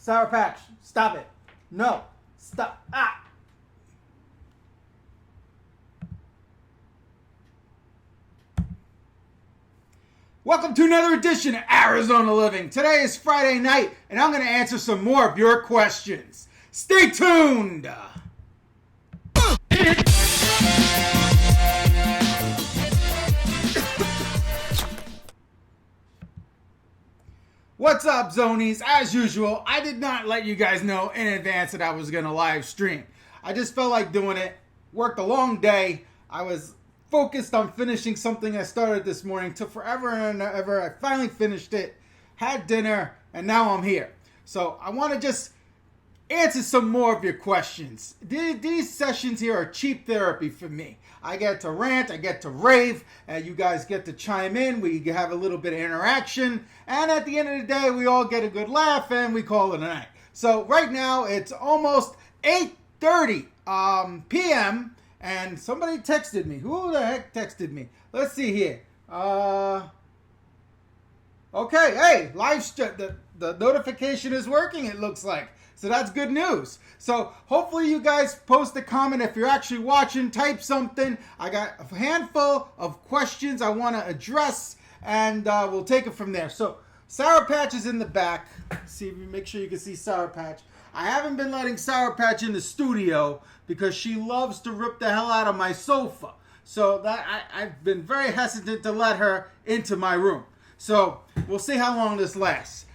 Sour Patch, stop it. No, stop. Ah! Welcome to another edition of Arizona Living. Today is Friday night, and I'm going to answer some more of your questions. Stay tuned! What's up, Zonies? As usual, I did not let you guys know in advance that I was going to live stream. I just felt like doing it. Worked a long day. I was focused on finishing something I started this morning. Took forever and ever. I finally finished it. Had dinner. And now I'm here. So I want to just answer some more of your questions. These sessions here are cheap therapy for me. I get to rant, I get to rave, and you guys get to chime in. We have a little bit of interaction, and at the end of the day, we all get a good laugh, and we call it a night. So right now, it's almost 8:30 p.m., and somebody texted me. Who the heck texted me? Let's see here. Okay, hey, live stream. The notification is working, it looks like. So that's good news. So hopefully you guys post a comment if you're actually watching. Type something. I got a handful of questions I want to address, and we'll take it from there. So Sour Patch is in the back. See, make sure you can see Sour Patch. I haven't been letting Sour Patch in the studio because she loves to rip the hell out of my sofa. So that I've been very hesitant to let her into my room. So we'll see how long this lasts.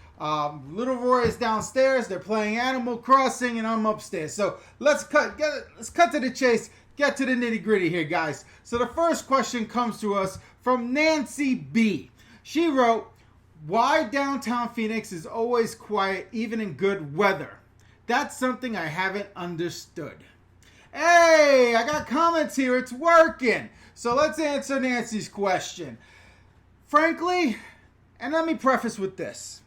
Little Roy is downstairs. They're playing Animal Crossing, and I'm upstairs. So let's cut to the chase. Get to the nitty gritty here, guys. So the first question comes to us from Nancy B. She wrote, "Why downtown Phoenix is always quiet, even in good weather? That's something I haven't understood." Hey, I got comments here. It's working. So let's answer Nancy's question. Frankly, and let me preface with this.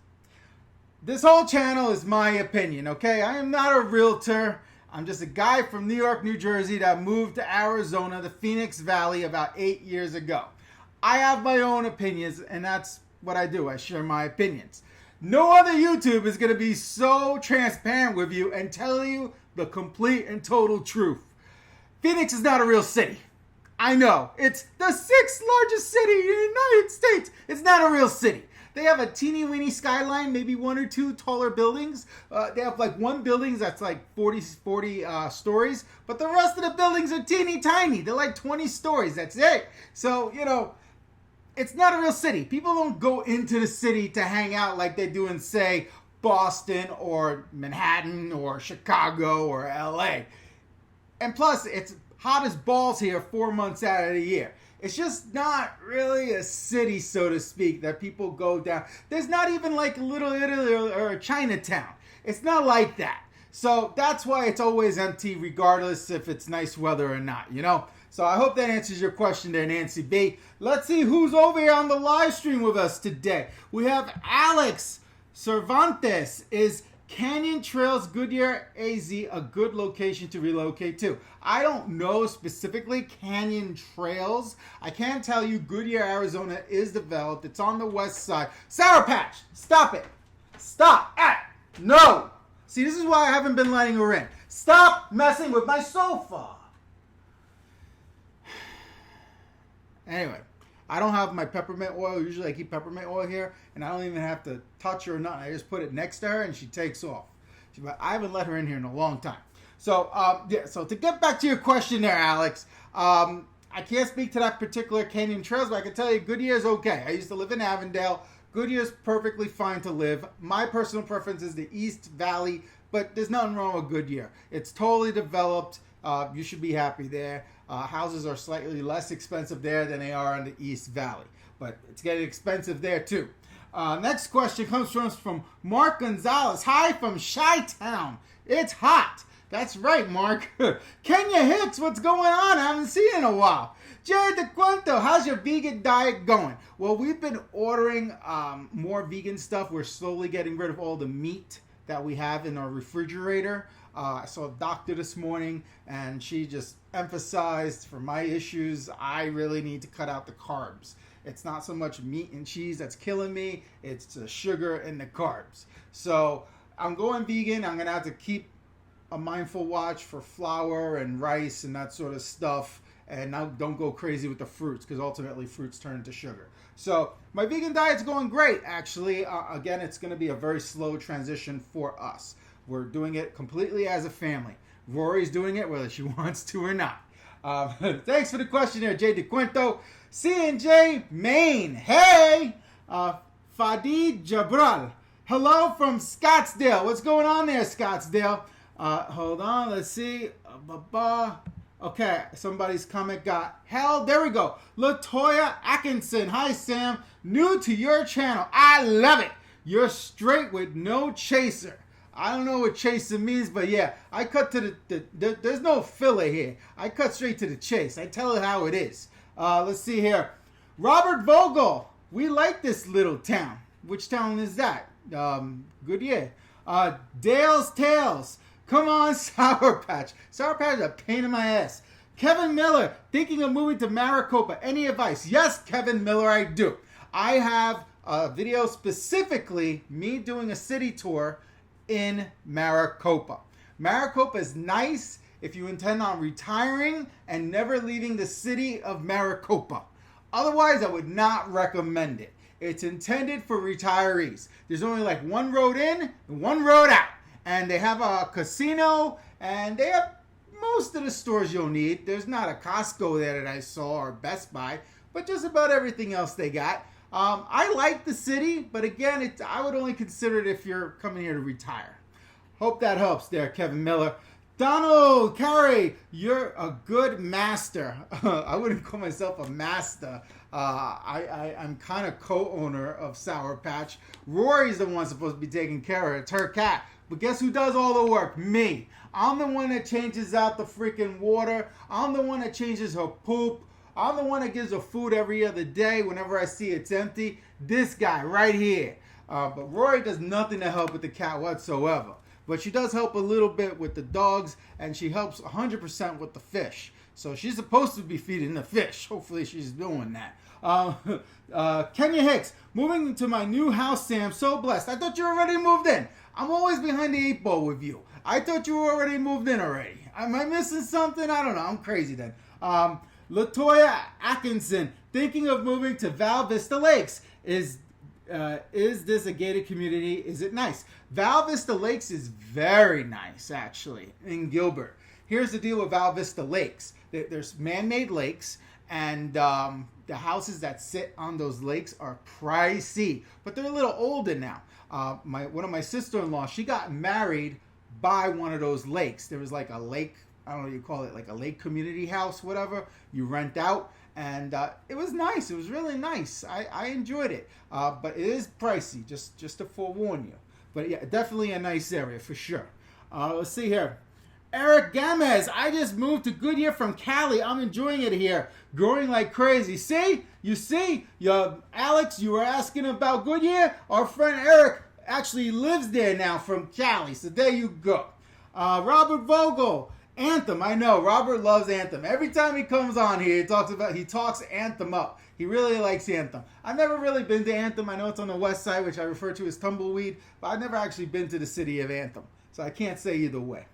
This whole channel is my opinion, okay? I am not a realtor. I'm just a guy from New York, New Jersey that moved to Arizona, the Phoenix Valley, about 8 years ago. I have my own opinions, and that's what I do. I share my opinions. No other YouTube is going to be so transparent with you and tell you the complete and total truth. Phoenix is not a real city. I know. It's the 6th largest city in the United States. It's not a real city. They have a teeny weeny skyline, maybe one or two taller buildings. They have like one building that's like 40 stories, but the rest of the buildings are teeny tiny. They're like 20 stories. That's it. So, it's not a real city. People don't go into the city to hang out like they do in, say, Boston or Manhattan or Chicago or LA. And plus, it's hot as balls here 4 months out of the year. It's just not really a city, so to speak, that people go down. There's not even like a Little Italy or a Chinatown. It's not like that. So that's why it's always empty, regardless if it's nice weather or not, So I hope that answers your question there, Nancy B. Let's see who's over here on the live stream with us today. We have Alex Cervantes. Is Canyon Trails, Goodyear, AZ a good location to relocate to? I don't know specifically Canyon Trails. I can tell you Goodyear, Arizona is developed. It's on the west side. Sour Patch, stop it. Stop. No. See, this is why I haven't been letting her in. Stop messing with my sofa. Anyway, I don't have my peppermint oil. Usually I keep peppermint oil here, and I don't even have to touch her or nothing. I just put it next to her, and she takes off. I haven't let her in here in a long time. So, so to get back to your question there, Alex, I can't speak to that particular Canyon Trails, but I can tell you Goodyear's okay. I used to live in Avondale. Goodyear's perfectly fine to live. My personal preference is the East Valley, but there's nothing wrong with Goodyear. It's totally developed. You should be happy there. Houses are slightly less expensive there than they are in the East Valley, but it's getting expensive there too. Next question comes from Mark Gonzalez. Hi from Chi-Town. It's hot. That's right, Mark. Kenya Hicks, what's going on? I haven't seen you in a while. Jared DeQuinto, how's your vegan diet going? Well, we've been ordering more vegan stuff. We're slowly getting rid of all the meat that we have in our refrigerator. I saw a doctor this morning, and she just emphasized for my issues, I really need to cut out the carbs. It's not so much meat and cheese that's killing me. It's the sugar and the carbs. So I'm going vegan. I'm going to have to keep a mindful watch for flour and rice and that sort of stuff. And now don't go crazy with the fruits, because ultimately fruits turn into sugar. So my vegan diet's going great, actually. Again, it's going to be a very slow transition for us. We're doing it completely as a family. Rory's doing it whether she wants to or not. Thanks for the question there, Jay DeQuinto. C&J Maine. Hey! Fadi Jabral. Hello from Scottsdale. What's going on there, Scottsdale? Hold on. Let's see. Okay, somebody's comment got held. There we go. Latoya Atkinson. Hi, Sam. New to your channel. I love it. You're straight with no chaser. I don't know what chaser means, but yeah, I cut to there's no filler here. I cut straight to the chase. I tell it how it is. Let's see here. Robert Vogel. We like this little town. Which town is that? Goodyear. Dale's Tales. Come on, Sour Patch. Sour Patch is a pain in my ass. Kevin Miller, thinking of moving to Maricopa. Any advice? Yes, Kevin Miller, I do. I have a video specifically me doing a city tour in Maricopa. Maricopa is nice if you intend on retiring and never leaving the city of Maricopa. Otherwise, I would not recommend it. It's intended for retirees. There's only like one road in and one road out. And they have a casino, and they have most of the stores you'll need. There's not a Costco there that I saw, or Best Buy, but just about everything else they got. I like the city, but again, I would only consider it if you're coming here to retire. Hope that helps there, Kevin Miller. Donald Carey, you're a good master. I wouldn't call myself a master. I'm kind of co-owner of Sour Patch. Rory's the one supposed to be taking care of it. It's her cat. But guess who does all the work? Me. I'm the one that changes out the freaking water. I'm the one that changes her poop. I'm the one that gives her food every other day whenever I see it's empty. This guy right here. But Rory does nothing to help with the cat whatsoever. But she does help a little bit with the dogs, and she helps 100% with the fish. So she's supposed to be feeding the fish. Hopefully she's doing that. Kenya Hicks, moving to my new house, Sam. So blessed. I thought you already moved in. I'm always behind the 8 ball with you. I thought you were already moved in already. Am I missing something? I don't know. I'm crazy then. Latoya Atkinson, thinking of moving to Val Vista Lakes. Is this a gated community? Is it nice? Val Vista Lakes is very nice, actually, in Gilbert. Here's the deal with Val Vista Lakes. There's man-made lakes, and the houses that sit on those lakes are pricey, but they're a little older now. One of my sister-in-law, she got married by one of those lakes. There was like a lake, I don't know what you call it, like a lake community house, whatever. You rent out, and it was nice. It was really nice. I enjoyed it, but it is pricey, just to forewarn you. But yeah, definitely a nice area for sure. Let's see here. Eric Gamez, I just moved to Goodyear from Cali. I'm enjoying it here. Growing like crazy. See? You see? Alex, you were asking about Goodyear? Our friend Eric actually lives there now from Cali. So there you go. Robert Vogel. Anthem. I know. Robert loves Anthem. Every time he comes on here, he talks Anthem up. He really likes Anthem. I've never really been to Anthem. I know it's on the west side, which I refer to as Tumbleweed. But I've never actually been to the city of Anthem. So I can't say either way.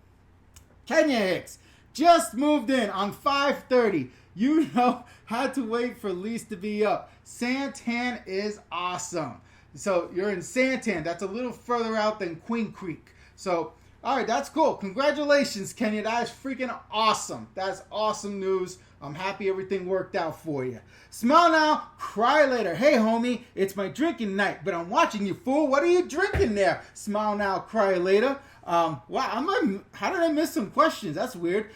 Kenya Hicks just moved in on 5:30. You know, had to wait for lease to be up. Santan is awesome. So you're in Santan. That's a little further out than Queen Creek. So, all right, that's cool. Congratulations, Kenya. That is freaking awesome. That's awesome news. I'm happy everything worked out for you. Smile now, cry later. Hey, homie, it's my drinking night, but I'm watching you, fool. What are you drinking there? Smile now, cry later. Wow, how did I miss some questions? That's weird.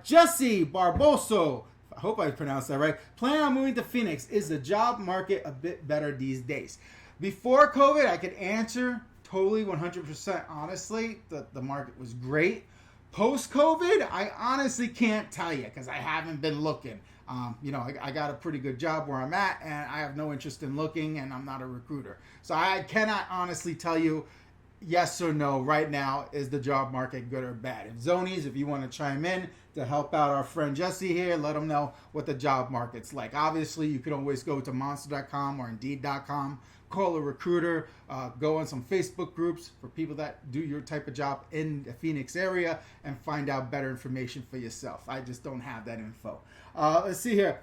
Jesse Barboso, I hope I pronounced that right. Planning on moving to Phoenix. Is the job market a bit better these days? Before COVID, I could answer totally 100% honestly. The market was great. Post-COVID, I honestly can't tell you because I haven't been looking. I got a pretty good job where I'm at, and I have no interest in looking, and I'm not a recruiter. So I cannot honestly tell you yes or no right now, is the job market good or bad? If Zonies, if you want to chime in to help out our friend Jesse here, let him know what the job market's like. Obviously, you could always go to monster.com or indeed.com, call a recruiter, go on some Facebook groups for people that do your type of job in the Phoenix area and find out better information for yourself. I just don't have that info. Let's see here.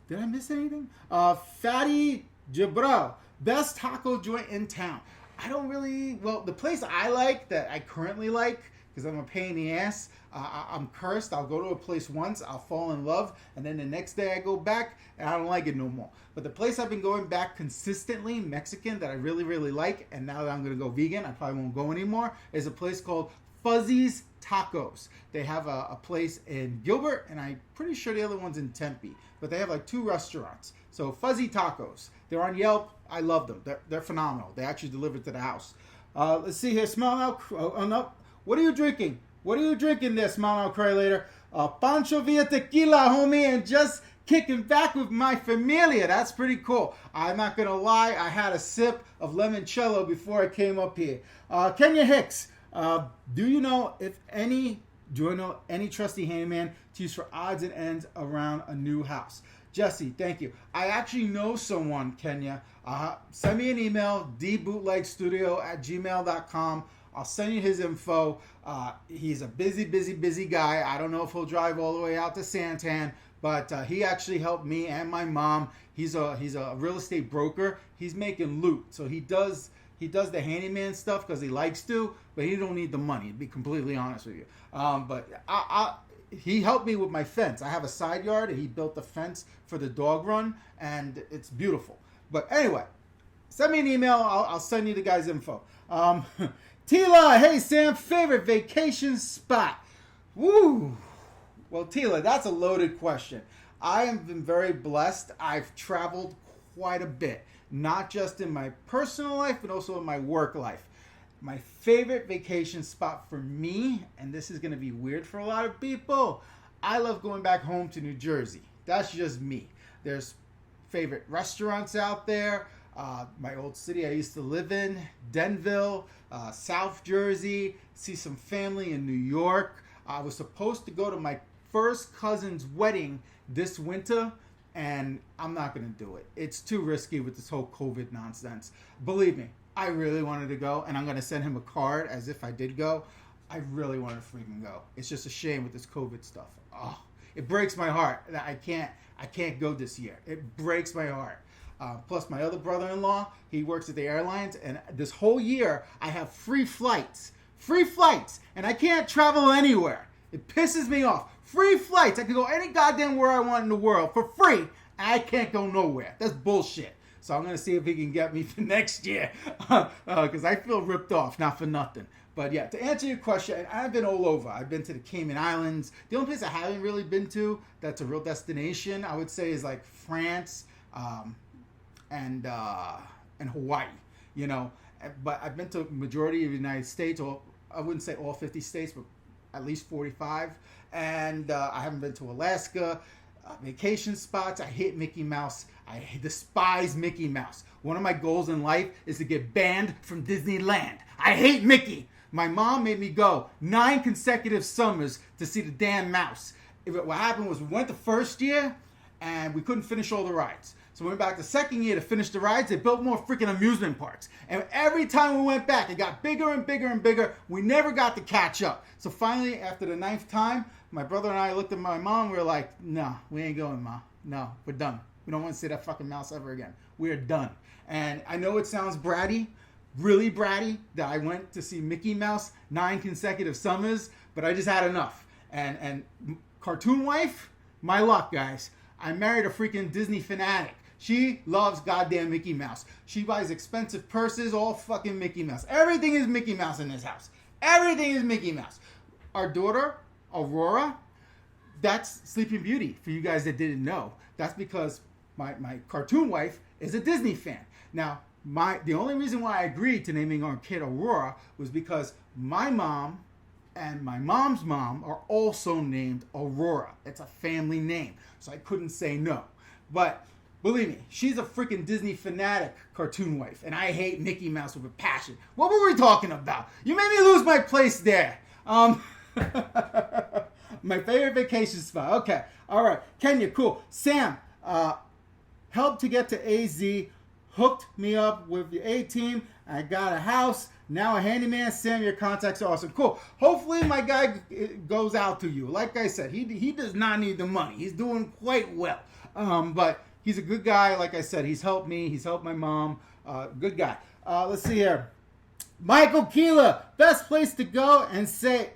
Did I miss anything? Fatty Jabro, best taco joint in town. I don't really, well, the place I like, that I currently like, because I'm a pain in the ass, I'm cursed. I'll go to a place once, I'll fall in love, and then the next day I go back, and I don't like it no more. But the place I've been going back consistently, Mexican, that I really, really like, and now that I'm going to go vegan, I probably won't go anymore, is a place called Fuzzy's Tacos. They have a place in Gilbert, and I'm pretty sure the other one's in Tempe. But they have like 2 restaurants. So Fuzzy Tacos. They're on Yelp. I love them. They're phenomenal. They actually deliver to the house. Let's see here. Smell now. Oh, no. What are you drinking? What are you drinking there, Smile Now, Cry Later? Pancho Villa Tequila, homie, and just kicking back with my familia. That's pretty cool. I'm not going to lie. I had a sip of limoncello before I came up here. Kenya Hicks. Do you know any trusty handyman to use for odds and ends around a new house? Jesse, thank you. I actually know someone, Kenya. Send me an email, dbootlegstudio@gmail.com. I'll send you his info. He's a busy guy. I don't know if he'll drive all the way out to Santan, but he actually helped me and my mom. He's a real estate broker. He's making loot, so he does the handyman stuff because he likes to, but he don't need the money, to be completely honest with you. But he helped me with my fence. I have a side yard, and he built the fence for the dog run, and it's beautiful. But anyway, send me an email. I'll send you the guy's info. Tila, hey Sam, favorite vacation spot? Woo! Well, Tila, that's a loaded question. I have been very blessed. I've traveled quite a bit, not just in my personal life, but also in my work life. My favorite vacation spot for me, and this is going to be weird for a lot of people, I love going back home to New Jersey. That's just me. There's favorite restaurants out there. My old city I used to live in, Denville, South Jersey, see some family in New York. I was supposed to go to my first cousin's wedding this winter, and I'm not going to do it. It's too risky with this whole COVID nonsense. Believe me, I really wanted to go, and I'm going to send him a card as if I did go. I really want to freaking go. It's just a shame with this COVID stuff. Oh, it breaks my heart that I can't go this year. It breaks my heart. Plus, my other brother-in-law, he works at the airlines, and this whole year, I have free flights, and I can't travel anywhere. It pisses me off. Free flights. I can go any goddamn where I want in the world for free, and I can't go nowhere. That's bullshit. So I'm going to see if he can get me for next year, because I feel ripped off, not for nothing. But yeah, to answer your question, I've been all over. I've been to the Cayman Islands. The only place I haven't really been to that's a real destination, I would say, is like France, and Hawaii, you know. But I've been to majority of the United States, or I wouldn't say all 50 states, but at least 45. And I haven't been to Alaska. Vacation spots, I hate Mickey Mouse. I despise Mickey Mouse. One of my goals in life is to get banned from Disneyland. I hate Mickey. My mom made me go 9 consecutive summers to see the damn mouse. What happened was we went the first year, and we couldn't finish all the rides. So we went back the second year to finish the rides. They built more freaking amusement parks. And every time we went back, it got bigger and bigger and bigger. We never got to catch up. So finally, after the 9th time, my brother and I looked at my mom. We were like, no, we ain't going, Ma. No, we're done. We don't want to see that fucking mouse ever again. We're done. And I know it sounds bratty, really bratty, that I went to see Mickey Mouse 9 consecutive summers, but I just had enough. And cartoon wife, my luck, guys. I married a freaking Disney fanatic. She loves goddamn Mickey Mouse. She buys expensive purses, all fucking Mickey Mouse. Everything is Mickey Mouse in this house. Everything is Mickey Mouse. Our daughter, Aurora, that's Sleeping Beauty, for you guys that didn't know. That's because my cartoon wife is a Disney fan. Now, the only reason why I agreed to naming our kid Aurora was because my mom and my mom's mom are also named Aurora. It's a family name, so I couldn't say no. But believe me, she's a freaking Disney fanatic cartoon wife, and I hate Mickey Mouse with a passion. What were we talking about? You made me lose my place there. My favorite vacation spot. Okay, all right. Kenya, cool. Sam, help to get to AZ hooked me up with your A-team. I got a house. Now a handyman. Sam, your contacts are awesome. Cool. Hopefully my guy goes out to you. Like I said, he does not need the money. He's doing quite well. But he's a good guy. Like I said, he's helped me. He's helped my mom. Good guy. Let's see here. Michael Keela, best place to go and say,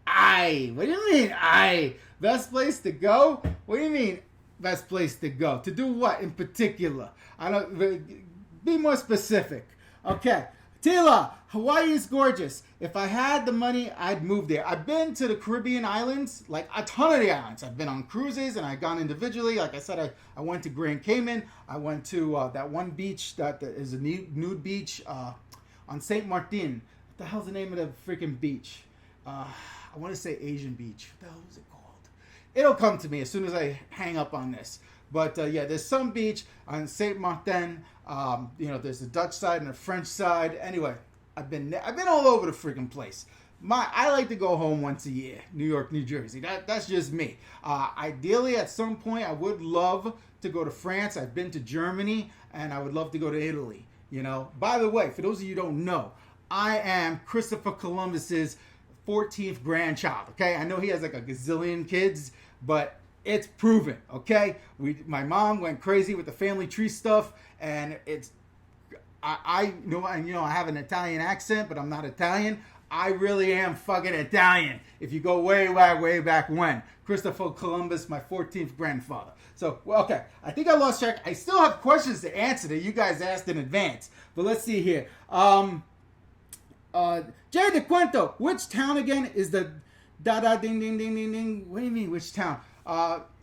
aye. What do you mean, aye? Best place to go? What do you mean, best place to go? To do what in particular? I don't. Be more specific. Okay. Tila, Hawaii is gorgeous. If I had the money, I'd move there. I've been to the Caribbean islands, like a ton of the islands. I've been on cruises and I've gone individually. Like I said, I went to Grand Cayman. I went to that one beach that is a nude beach on St. Martin. What the hell's the name of the freaking beach? I want to say Asian Beach. What the hell is it called? It'll come to me as soon as I hang up on this. But yeah, there's some beach on St. Martin. There's the Dutch side and the French side. Anyway, I've been all over the freaking place. I like to go home once a year, New York, New Jersey. That's just me. Ideally, at some point, I would love to go to France. I've been to Germany, and I would love to go to Italy. By the way, for those of you who don't know, I am Christopher Columbus's 14th grandchild. Okay, I know he has like a gazillion kids, but it's proven. Okay, my mom went crazy with the family tree stuff, and I have an Italian accent, but I'm not Italian. I really am fucking Italian. If you go way back when. Christopher Columbus, my 14th grandfather. So, okay, I think I lost track. I still have questions to answer that you guys asked in advance. But let's see here. Jay DeQuento, which town again is the ding ding ding ding ding? What do you mean, which town?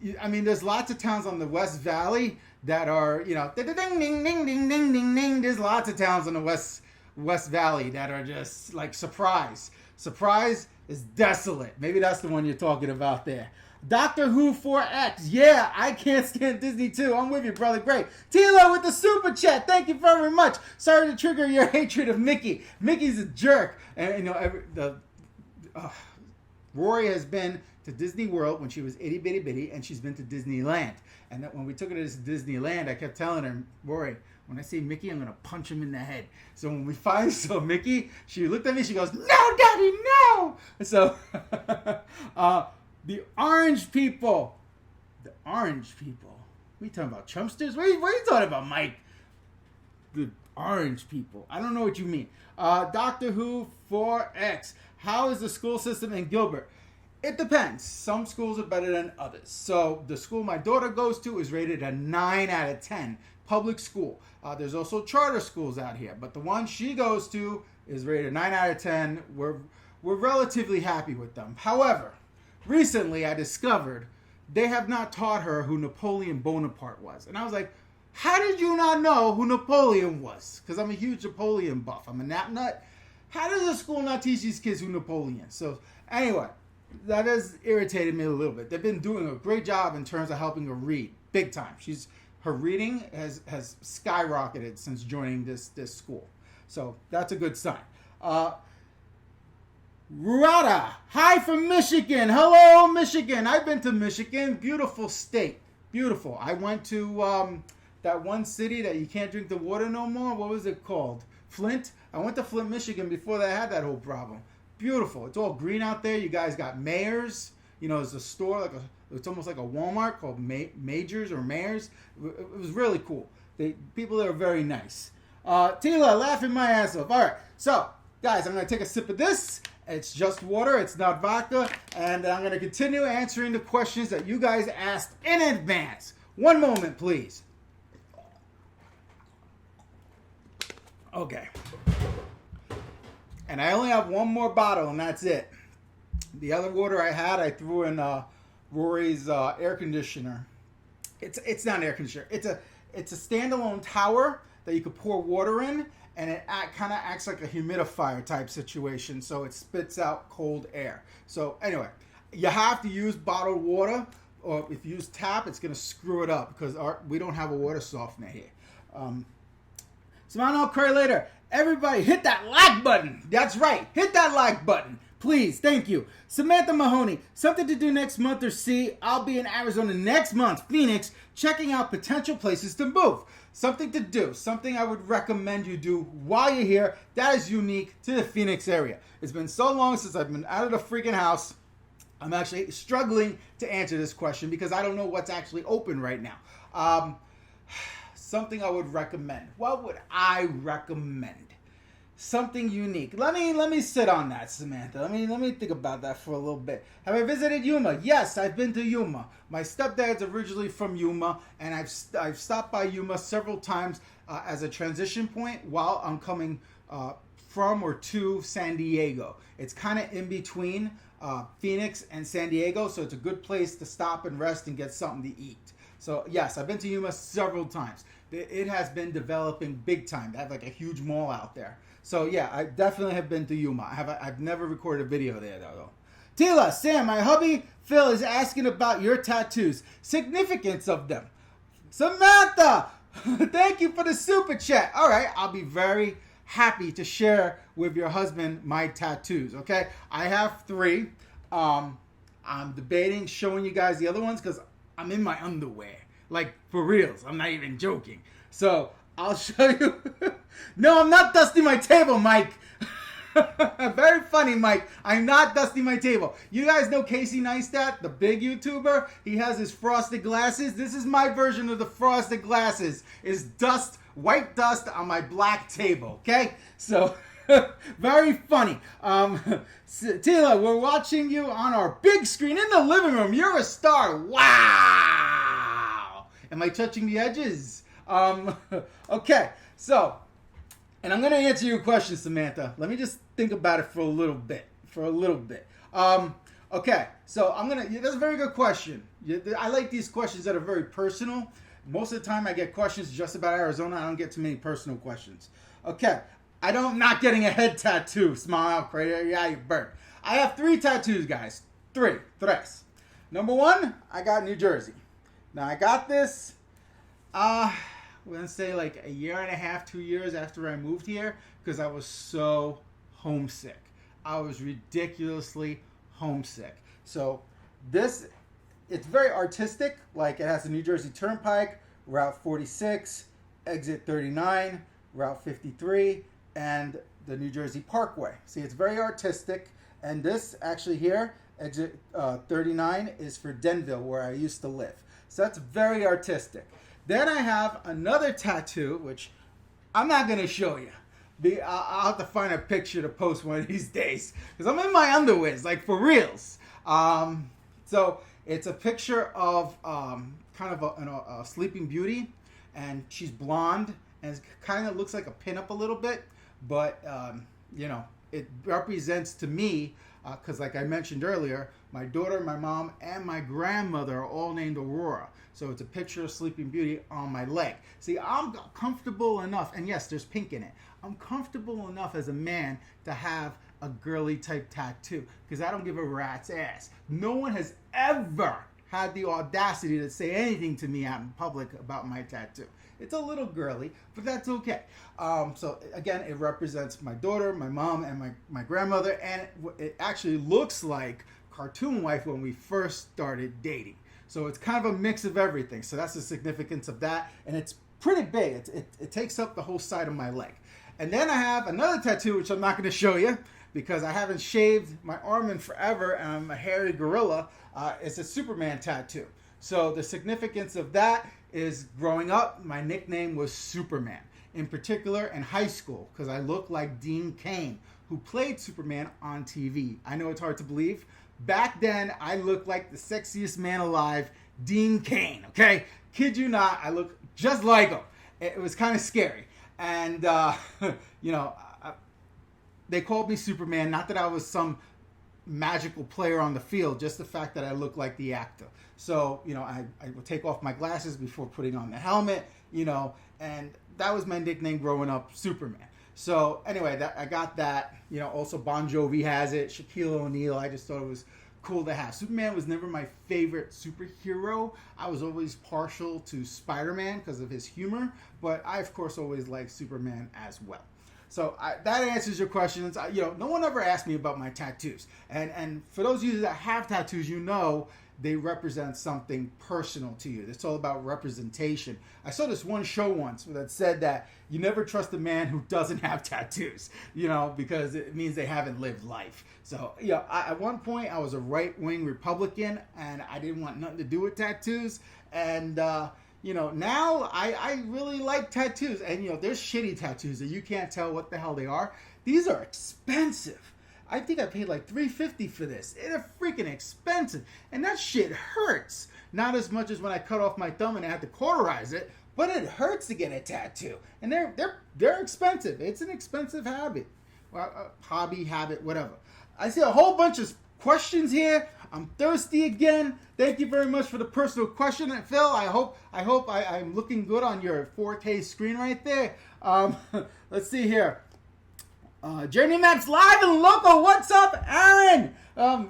There's lots of towns on the West Valley that are, ding ding ding ding ding ding ding. There's lots of towns on the West Valley that are just like Surprise. Surprise is desolate. Maybe that's the one you're talking about there. Doctor Who 4X. Yeah, I can't stand Disney too. I'm with you, brother. Great. Tilo with the super chat. Thank you very much. Sorry to trigger your hatred of Mickey. Mickey's a jerk. And Rory has been to Disney World when she was itty bitty bitty, and she's been to Disneyland. And that when we took her to Disneyland, I kept telling her, Rory, when I see Mickey, I'm going to punch him in the head. So when we finally saw Mickey, she looked at me, she goes, no, Daddy, no! So, the orange people. The orange people. What are you talking about, Chumpsters? What are you talking about, Mike? The orange people. I don't know what you mean. Doctor Who 4X. How is the school system in Gilbert? It depends. Some schools are better than others. So the school my daughter goes to is rated a 9 out of 10. Public school. There's also charter schools out here. But the one she goes to is rated 9 out of 10. We're relatively happy with them. However, recently I discovered they have not taught her who Napoleon Bonaparte was. And I was like, how did you not know who Napoleon was? Because I'm a huge Napoleon buff. I'm a nap nut. How does the school not teach these kids who Napoleon? So anyway, that has irritated me a little bit. They've been doing a great job in terms of helping her read. Big time. Her reading has skyrocketed since joining this school. So that's a good sign. Ruada, hi from Michigan. Hello, Michigan. I've been to Michigan. Beautiful state. Beautiful. I went to that one city that you can't drink the water no more. What was it called? Flint. I went to Flint, Michigan before they had that whole problem. Beautiful. It's all green out there. You guys got Mayors. There's a store it's almost like a Walmart called Majors or Mayors. It was really cool. People there are very nice. Tila, laughing my ass off. All right. So, guys, I'm going to take a sip of this. It's just water. It's not vodka. And I'm going to continue answering the questions that you guys asked in advance. One moment, please. Okay. And I only have one more bottle, and that's it. The other water I threw in Rory's air conditioner. It's not an air conditioner. It's a standalone tower that you could pour water in, and it kind of acts like a humidifier type situation, so it spits out cold air. So anyway, you have to use bottled water, or if you use tap, it's going to screw it up because we don't have a water softener here. Simano Curry later. Everybody hit that like button. That's right. Hit that like button. Please, thank you. Samantha Mahoney, something to do next month or see. I'll be in Arizona next month, Phoenix, checking out potential places to move. Something to do, something I would recommend you do while you're here that is unique to the Phoenix area. It's been so long since I've been out of the freaking house. I'm actually struggling to answer this question because I don't know what's actually open right now. Something I would recommend. What would I recommend? Something unique. Let me sit on that, Samantha. Let me think about that for a little bit. Have I visited Yuma? Yes, I've been to Yuma. My stepdad's originally from Yuma, and I've stopped by Yuma several times as a transition point while I'm coming from or to San Diego. It's kind of in between Phoenix and San Diego, so it's a good place to stop and rest and get something to eat. So yes, I've been to Yuma several times. It has been developing big time. They have like a huge mall out there. So yeah, I definitely have been to Yuma. I've never recorded a video there though. Tila, Sam, my hubby Phil is asking about your tattoos, significance of them. Samantha, thank you for the super chat. All right, I'll be very happy to share with your husband my tattoos. Okay, I have 3. I'm debating showing you guys the other ones because I'm in my underwear, like for reals. I'm not even joking. So I'll show you. No, I'm not dusting my table, Mike. Very funny, Mike. I'm not dusting my table. You guys know Casey Neistat, the big YouTuber? He has his frosted glasses. This is my version of the frosted glasses. Is dust, white dust on my black table, okay? So, very funny. Tila, we're watching you on our big screen in the living room. You're a star. Wow. Am I touching the edges? Okay, so, and I'm going to answer your question, Samantha. Let me just think about it for a little bit. Okay, so that's a very good question. I like these questions that are very personal. Most of the time I get questions just about Arizona. I don't get too many personal questions. Okay, I'm not getting a head tattoo. Smile, crater, yeah, you burnt. I have 3 tattoos, guys. Tres. Number 1, I got New Jersey. Now, I got this, we're going to say like a year and a half, 2 years after I moved here because I was so homesick. I was ridiculously homesick. So it's very artistic. Like it has the New Jersey Turnpike, Route 46, Exit 39, Route 53, and the New Jersey Parkway. See, it's very artistic. And this actually here, Exit 39, is for Denville, where I used to live. So that's very artistic. Then I have another tattoo, which I'm not going to show you. I'll have to find a picture to post one of these days. Because I'm in my underwears, like for reals. So it's a picture of kind of a Sleeping Beauty. And she's blonde. And it kind of looks like a pinup a little bit. But, it represents to me, because like I mentioned earlier, my daughter, my mom, and my grandmother are all named Aurora. So it's a picture of Sleeping Beauty on my leg. See, I'm comfortable enough, and yes, there's pink in it. I'm comfortable enough as a man to have a girly type tattoo because I don't give a rat's ass. No one has ever had the audacity to say anything to me out in public about my tattoo. It's a little girly, but that's okay. So again, it represents my daughter, my mom, and my grandmother, and it actually looks like Cartoon Wife when we first started dating. So it's kind of a mix of everything. So that's the significance of that. And it's pretty big. It takes up the whole side of my leg. And then I have another tattoo, which I'm not going to show you because I haven't shaved my arm in forever and I'm a hairy gorilla. It's a Superman tattoo. So the significance of that is growing up, my nickname was Superman. In particular in high school because I look like Dean Cain, who played Superman on TV. I know it's hard to believe. Back then, I looked like the sexiest man alive, Dean Cain, okay? Kid you not, I look just like him. It was kind of scary. And, they called me Superman, not that I was some magical player on the field, just the fact that I look like the actor. So, I would take off my glasses before putting on the helmet, and that was my nickname growing up, Superman. So anyway, I got that. Also Bon Jovi has it. Shaquille O'Neal. I just thought it was cool to have. Superman was never my favorite superhero. I was always partial to Spider-Man because of his humor. But I, of course, always liked Superman as well. So that answers your questions. No one ever asked me about my tattoos. And for those of you that have tattoos, they represent something personal to you. It's all about representation. I saw this one show once that said that you never trust a man who doesn't have tattoos, because it means they haven't lived life. So, at one point I was a right-wing Republican and I didn't want nothing to do with tattoos. And, now I really like tattoos. And, there's shitty tattoos that you can't tell what the hell they are. These are expensive. I think I paid like $350 for this. It's freaking expensive. And that shit hurts. Not as much as when I cut off my thumb and I had to cauterize it, but it hurts to get a tattoo. And they're expensive. It's an expensive habit. Well, habit, whatever. I see a whole bunch of questions here. I'm thirsty again. Thank you very much for the personal question. And Phil, I hope I'm looking good on your 4K screen right there. Let's see here. Journey Maps live and local. What's up, Aaron?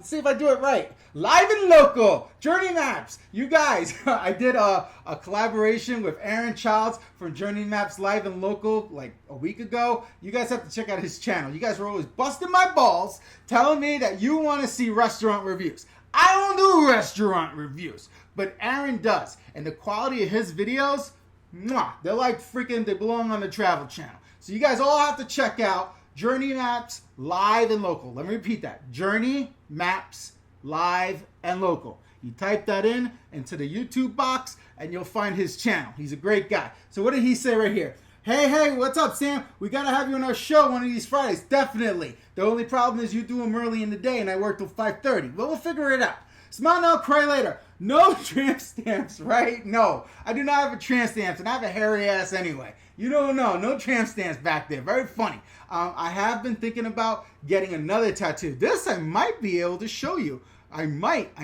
See if I do it right. Live and local. Journey Maps. You guys, I did a collaboration with Aaron Childs from Journey Maps Live and Local like a week ago. You guys have to check out his channel. You guys were always busting my balls telling me that you want to see restaurant reviews. I don't do restaurant reviews, but Aaron does. And the quality of his videos, they're like they belong on the Travel Channel. So you guys all have to check out Journey Maps Live and Local. Let me repeat that. Journey Maps Live and Local. You type that into the YouTube box and you'll find his channel. He's a great guy. So what did he say right here? Hey, what's up, Sam? We got to have you on our show one of these Fridays. Definitely. The only problem is you do them early in the day and I work till 5:30. But we'll figure it out. Smile now, cry later. No tramp stamps, right? No. I do not have a tramp stamp and I have a hairy ass anyway. You don't know. No tramp stamps back there. Very funny. I have been thinking about getting another tattoo. This I might be able to show you. I might.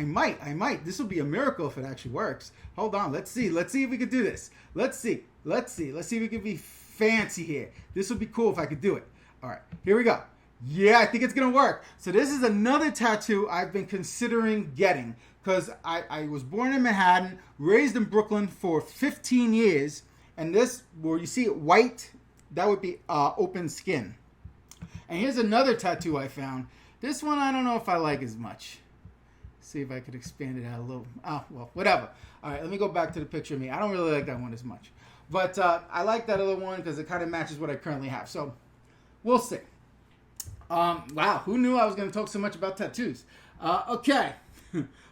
This will be a miracle if it actually works. Hold on. Let's see if we can do this. Let's see if we can be fancy here. This would be cool if I could do it. All right. Here we go. Yeah, I think it's going to work. So this is another tattoo I've been considering getting because I was born in Manhattan, raised in Brooklyn for 15 years. And this, where you see it white, that would be open skin. And here's another tattoo I found. This one I don't know if I like as much. See if I could expand it out a little. Oh, well, whatever. All right, let me go back to the picture of me. I don't really like that one as much. But I like that other one because it kind of matches what I currently have. So we'll see. Wow, who knew I was going to talk so much about tattoos? Okay,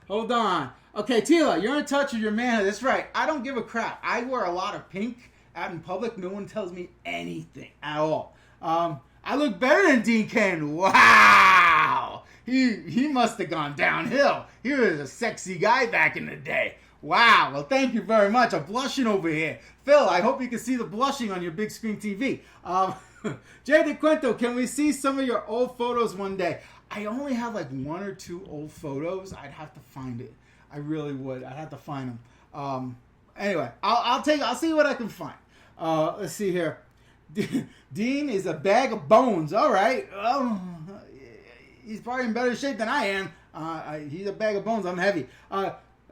hold on. Okay, Tila, you're in touch with your manhood. That's right. I don't give a crap. I wear a lot of pink out in public. No one tells me anything at all. I look better than Dean Cannon. Wow. He must have gone downhill. He was a sexy guy back in the day. Wow. Well, thank you very much. I'm blushing over here. Phil, I hope you can see the blushing on your big screen TV. Jay DeQuinto, can we see some of your old photos one day? I only have like one or two old photos. I'd have to find it. I really would. I'd have to find them. Anyway, I'll see what I can find. Let's see here. Dean is a bag of bones. All right. He's probably in better shape than I am. He's a bag of bones. I'm heavy.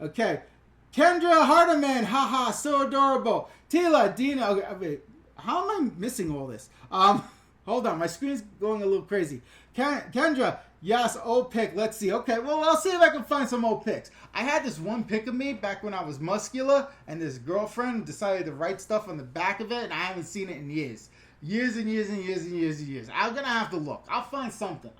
Okay. Kendra Hardiman. Haha, so adorable. Tila, Dean. Okay, wait. How am I missing all this? Hold on. My screen's going a little crazy. Kendra. Yes, old pic. Let's see. Okay, well, I'll see if I can find some old pics. I had this one pic of me back when I was muscular, and this girlfriend decided to write stuff on the back of it, and I haven't seen it in years. Years and years and years and years and years. I'm going to have to look. I'll find something.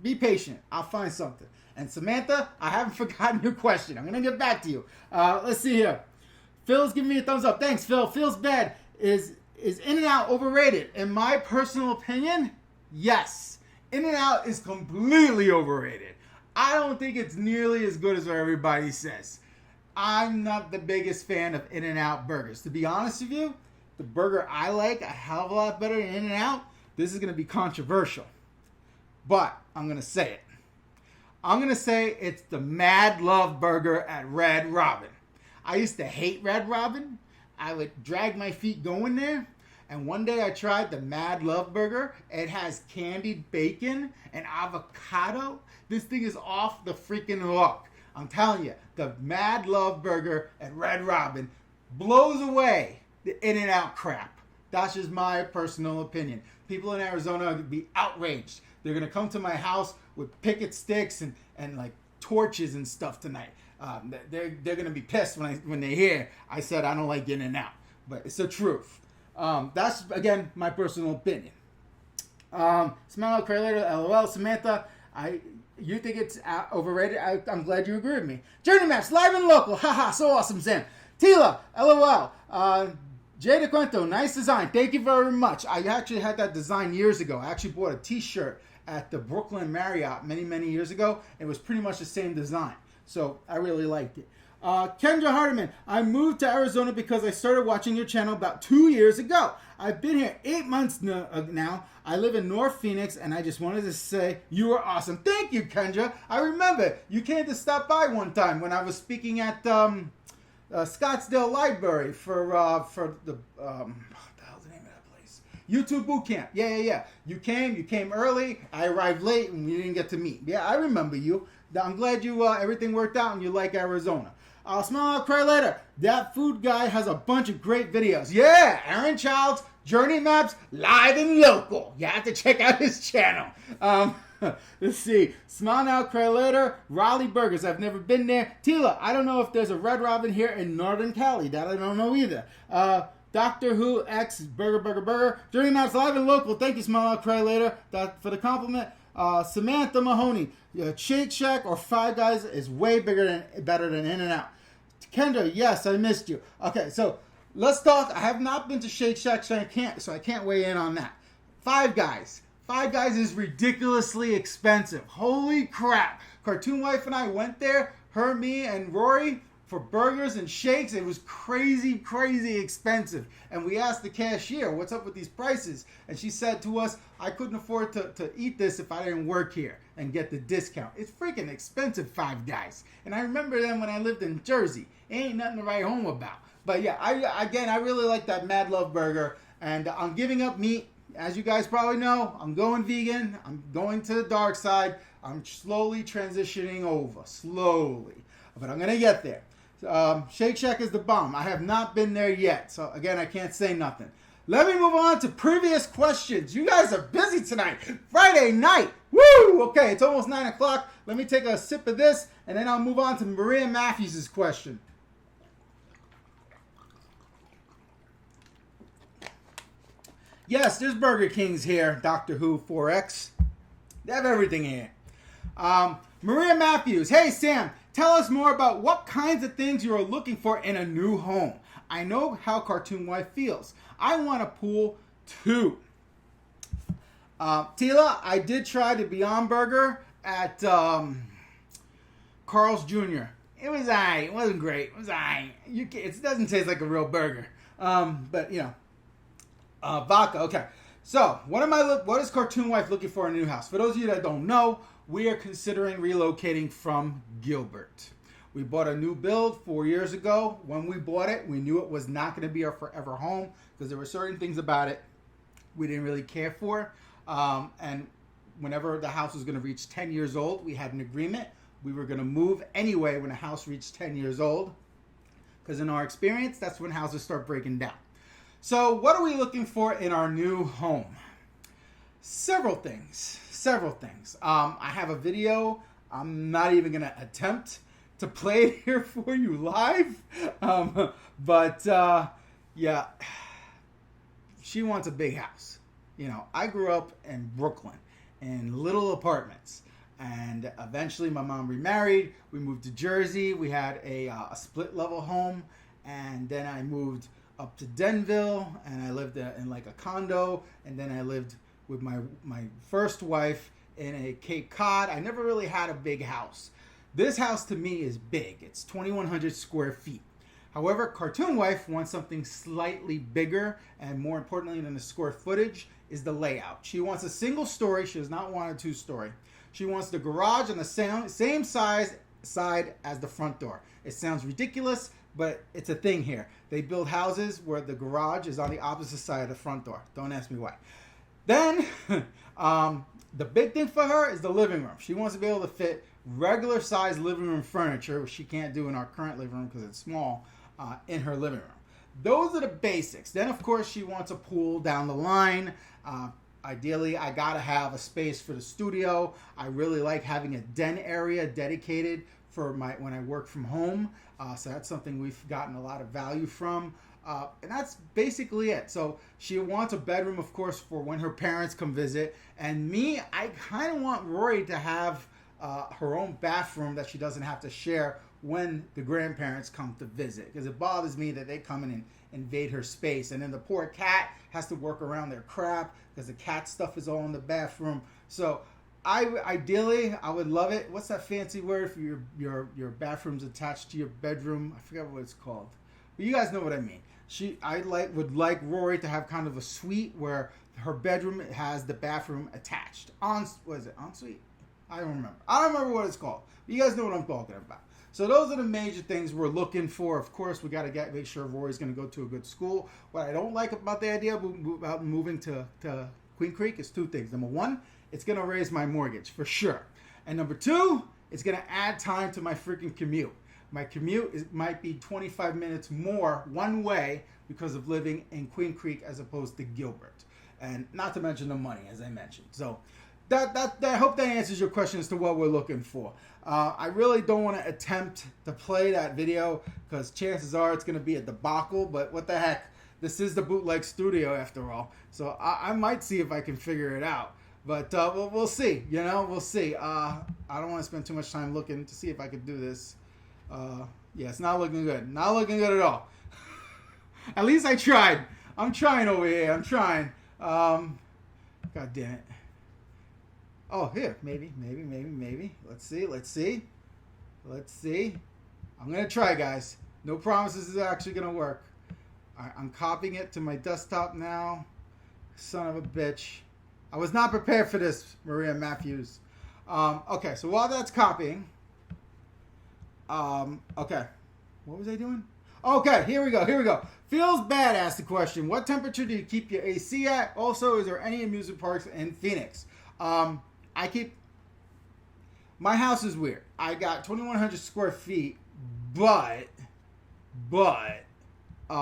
Be patient. I'll find something. And Samantha, I haven't forgotten your question. I'm going to get back to you. Let's see here. Phil's giving me a thumbs up. Thanks, Phil. Feels bad. Is In-N-Out overrated? In my personal opinion, yes. In-N-Out is completely overrated. I don't think it's nearly as good as what everybody says. I'm not the biggest fan of In-N-Out burgers. To be honest with you, the burger I like a hell of a lot better than In-N-Out. This is going to be controversial. But I'm going to say it. I'm going to say it's the Mad Love Burger at Red Robin. I used to hate Red Robin. I would drag my feet going there. And one day I tried the Mad Love Burger. It has candied bacon and avocado. This thing is off the freaking hook. I'm telling you, the Mad Love Burger at Red Robin blows away the In-N-Out crap. That's just my personal opinion. People in Arizona are going to be outraged. They're going to come to my house with picket sticks and like torches and stuff tonight. They're going to be pissed when they hear I said I don't like In and Out. But it's the truth. That's, again, my personal opinion. Smell Cray later, LOL. Samantha, you think it's overrated? I'm glad you agree with me. Journey Maps, live and local. Haha, so awesome, Sam. Tila, LOL. Jay DeQuento, nice design. Thank you very much. I actually had that design years ago. I actually bought a t-shirt at the Brooklyn Marriott many years ago. It was pretty much the same design. So I really liked it. Kendra Hardiman, I moved to Arizona because I started watching your channel about 2 years ago. I've been here 8 months now. I live in North Phoenix, and I just wanted to say you are awesome. Thank you, Kendra. I remember you came to stop by one time when I was speaking at Scottsdale Library for the what the hell's the name of that place? YouTube Boot Camp. Yeah. You came early. I arrived late, and we didn't get to meet. Yeah, I remember you. I'm glad you everything worked out, and you like Arizona. I'll smile, cry later. That food guy has a bunch of great videos. Yeah, Aaron Childs, Journey Maps, live and local. You have to check out his channel. Let's see. Smile now, cry later. Raleigh Burgers. I've never been there. Tila, I don't know if there's a Red Robin here in Northern Cali. That I don't know either. Doctor Who X Burger. Journey Maps, live and local. Thank you, Smile now, cry later. For the compliment. Samantha Mahoney. Shake Shack or Five Guys is way better than In and Out. Kendra, yes, I missed you. Okay, so let's talk. I have not been to Shake Shack, so I can't weigh in on that. Five Guys. Five Guys is ridiculously expensive. Holy crap. Cartoon Wife and I went there, her, me, and Rory, for burgers and shakes. It was crazy expensive. And we asked the cashier, what's up with these prices? And she said to us, I couldn't afford to eat this if I didn't work here and get the discount. It's freaking expensive, Five Guys. And I remember them when I lived in Jersey. Ain't nothing to write home about. But yeah, I really like that Mad Love Burger. And I'm giving up meat. As you guys probably know, I'm going vegan. I'm going to the dark side. I'm slowly transitioning over. Slowly. But I'm going to get there. Shake Shack is the bomb. I have not been there yet. So again, I can't say nothing. Let me move on to previous questions. You guys are busy tonight. Friday night. Woo! Okay, it's almost 9 o'clock. Let me take a sip of this, and then I'll move on to Maria Matthews' question. Yes, there's Burger Kings here. Doctor Who 4X. They have everything here. Maria Matthews. Hey, Sam. Tell us more about what kinds of things you are looking for in a new home. I know how Cartoon Wife feels. I want a pool too. Tila, I did try the Beyond Burger at Carl's Jr. It was aight. It wasn't great. It was aight. It doesn't taste like a real burger. But, you know. Vodka. Okay. So, what is Cartoon Wife looking for in a new house? For those of you that don't know, we are considering relocating from Gilbert. We bought a new build 4 years ago. When we bought it, we knew it was not going to be our forever home because there were certain things about it we didn't really care for. And whenever the house was going to reach 10 years old, we had an agreement. We were going to move anyway when a house reached 10 years old because in our experience, that's when houses start breaking down. So what are we looking for in our new home? Several things. I have a video. I'm not even going to attempt to play it here for you live. Yeah, she wants a big house. You know, I grew up in Brooklyn in little apartments. And eventually my mom remarried. We moved to Jersey. We had a split level home. And then I moved up to Denville, and I lived in like a condo, and then I lived with my first wife in a Cape Cod. I never really had a big house. This house to me is big. It's 2,100 square feet. However, Cartoon Wife wants something slightly bigger, and more importantly than the square footage is the layout. She wants a single story. She does not want a two-story. She wants the garage on the same side as the front door. It sounds ridiculous, but it's a thing here. They build houses where the garage is on the opposite side of the front door. Don't ask me why. Then, the big thing for her is the living room. She wants to be able to fit regular size living room furniture, which she can't do in our current living room because it's small, in her living room. those are the basics. Then, of course, she wants a pool down the line. Ideally, I gotta have a space for the studio. I really like having a den area dedicated for when I work from home. So that's something we've gotten a lot of value from. And that's basically it. So she wants a bedroom, of course, for when her parents come visit. And me, I kind of want Rory to have her own bathroom that she doesn't have to share when the grandparents come to visit. Because it bothers me that they come in and invade her space. And then the poor cat has to work around their crap because the cat stuff is all in the bathroom. So ideally, I would love it. What's that fancy word for your bathroom's attached to your bedroom? I forget what it's called. But you guys know what I mean. Would like Rory to have kind of a suite where her bedroom has the bathroom attached. What is it? Ensuite? I don't remember what it's called. But you guys know what I'm talking about. So those are the major things we're looking for. Of course, we got to make sure Rory's going to go to a good school. What I don't like about the idea about moving to Queen Creek is two things. Number one, it's going to raise my mortgage for sure. And number two, it's going to add time to my freaking commute. My commute might be 25 minutes more one way because of living in Queen Creek as opposed to Gilbert. And not to mention the money, as I mentioned. So I hope that answers your question as to what we're looking for. I really don't want to attempt to play that video because chances are it's going to be a debacle. But what the heck? This is the bootleg studio after all. So I might see if I can figure it out. But we'll see. We'll see. I don't want to spend too much time looking to see if I could do this. Yeah, it's not looking good. Not looking good at all. At least I tried. I'm trying over here. I'm trying. God damn it. Oh, here. Maybe. Let's see. I'm going to try, guys. No promises is actually going to work. I'm copying it to my desktop now. Son of a bitch. I was not prepared for this, Maria Matthews. Okay, so while that's copying... okay. What was I doing? Okay, here we go. Feels bad asked the question. What temperature do you keep your AC at? Also, is there any amusement parks in Phoenix? My house is weird. I got 2,100 square feet, but, we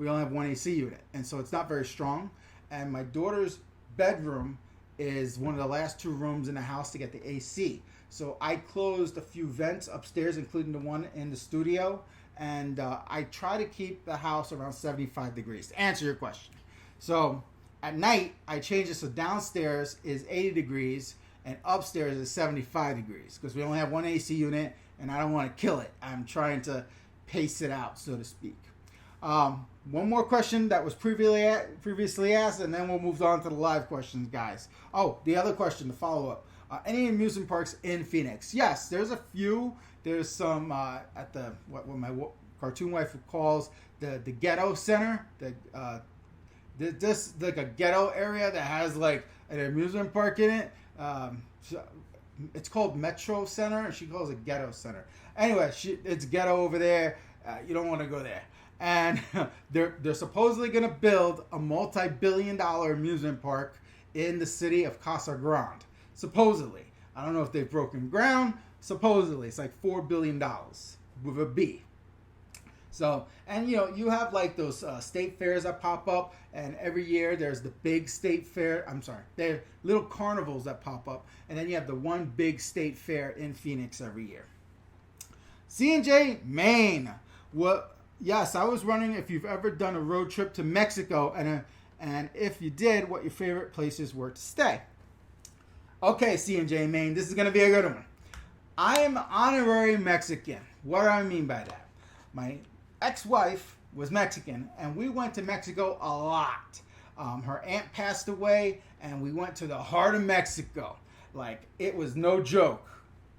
only have one AC unit. And so it's not very strong. And my daughter's bedroom is one of the last two rooms in the house to get the AC. So I closed a few vents upstairs, including the one in the studio. And I try to keep the house around 75 degrees, to answer your question. So at night, I change it so downstairs is 80 degrees and upstairs is 75 degrees. Because we only have one AC unit and I don't want to kill it. I'm trying to pace it out, so to speak. One more question that was previously asked, and then we'll move on to the live questions, guys. Oh, the other question, the follow-up. Any amusement parks in Phoenix? Yes, there's a few. There's some at the what my cartoon wife calls the ghetto center. This like a ghetto area that has like an amusement park in it. It's called Metro Center, and she calls it Ghetto Center. Anyway, it's ghetto over there. You don't want to go there. And they're supposedly going to build a multi-billion-dollar amusement park in the city of Casa Grande. Supposedly. I don't know if they've broken ground. Supposedly. It's like $4 billion with a B. So, and you have like those state fairs that pop up, and every year there's the big state fair. There are little carnivals that pop up, and then you have the one big state fair in Phoenix every year. C&J, Maine. Yes, I was wondering if you've ever done a road trip to Mexico, and if you did, what your favorite places were to stay. Okay, C&J, Maine, this is going to be a good one. I am honorary Mexican. What do I mean by that? My ex-wife was Mexican, and we went to Mexico a lot. Her aunt passed away, and we went to the heart of Mexico. Like, it was no joke.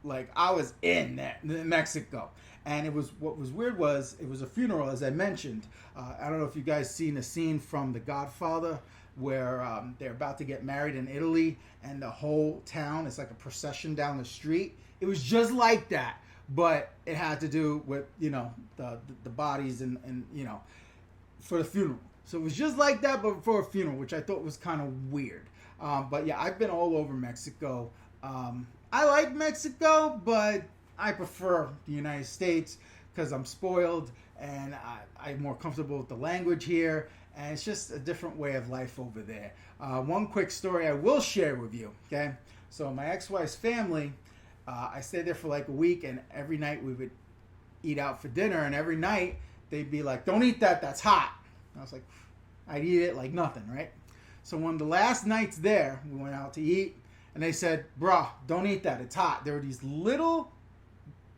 Like, I was in Mexico. And what was weird was it was a funeral, as I mentioned. I don't know if you guys seen a scene from The Godfather where they're about to get married in Italy, and the whole town is like a procession down the street. It was just like that, but it had to do with the bodies and for the funeral. So it was just like that, but for a funeral, which I thought was kind of weird. But yeah, I've been all over Mexico. I like Mexico, but I prefer the United States because I'm spoiled and I'm more comfortable with the language here, and it's just a different way of life over there. One quick story I will share with you, okay? So my ex-wife's family, I stayed there for like a week, and every night we would eat out for dinner, and every night they'd be like, don't eat that, that's hot. And I was like, I'd eat it like nothing, right? So one of the last nights there, we went out to eat, and they said, bruh, don't eat that, it's hot. There were these little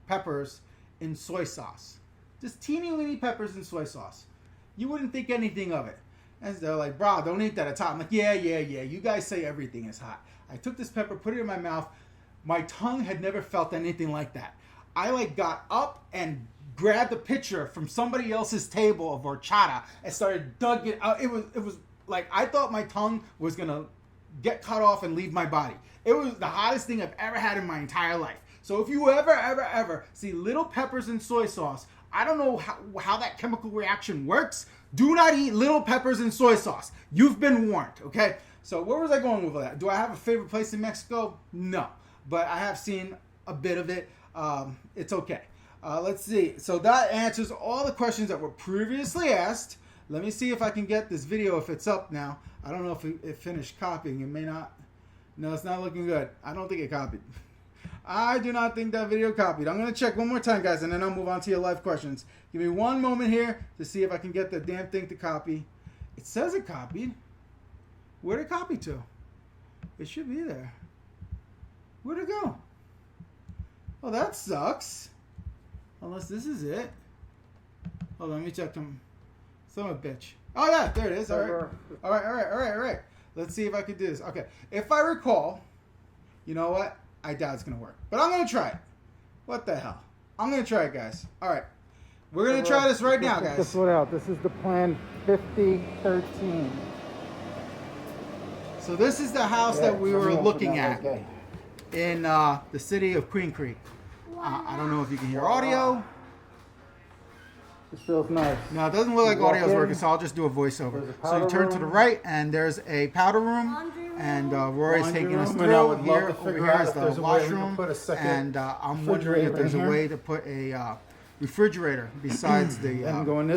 peppers in soy sauce. Just teeny weeny peppers in soy sauce. You wouldn't think anything of it. And they're like, bruh, don't eat that, it's hot. I'm like, yeah, you guys say everything is hot. I took this pepper, put it in my mouth. My tongue had never felt anything like that. I like got up and grabbed a picture from somebody else's table of horchata and started dugging it out. It was like I thought my tongue was gonna get cut off and leave my body. It was the hottest thing I've ever had in my entire life. So if you ever see little peppers in soy sauce, I don't know how that chemical reaction works. Do not eat little peppers in soy sauce. You've been warned, okay? So where was I going with that? Do I have a favorite place in Mexico? No, but I have seen a bit of it. It's okay. Let's see. So that answers all the questions that were previously asked. Let me see if I can get this video, if it's up now. I don't know if it finished copying. It may not. No, it's not looking good. I don't think it copied. I do not think that video copied. I'm going to check one more time, guys, and then I'll move on to your live questions. Give me one moment here to see if I can get the damn thing to copy. It says it copied. Where'd it copy to? It should be there. Where'd it go? Oh, that sucks. Unless this is it. Hold on, let me check them. Son of a bitch. Oh, yeah, there it is. All right. Let's see if I can do this. Okay, if I recall, you know what? I doubt it's going to work. But I'm going to try it. What the hell? I'm going to try it, guys. All right. We're going to try this right now, guys. This one out. This is the plan 5013. So this is the house that we were looking at in the city of Queen Creek. I don't know if you can hear audio. This feels nice. No, it doesn't look like audio's working, so I'll just do a voiceover. So you turn to the right, and there's a powder room, and Rory's taking us through. Here, over here is the washroom, and I'm wondering if there's a way to put a refrigerator besides the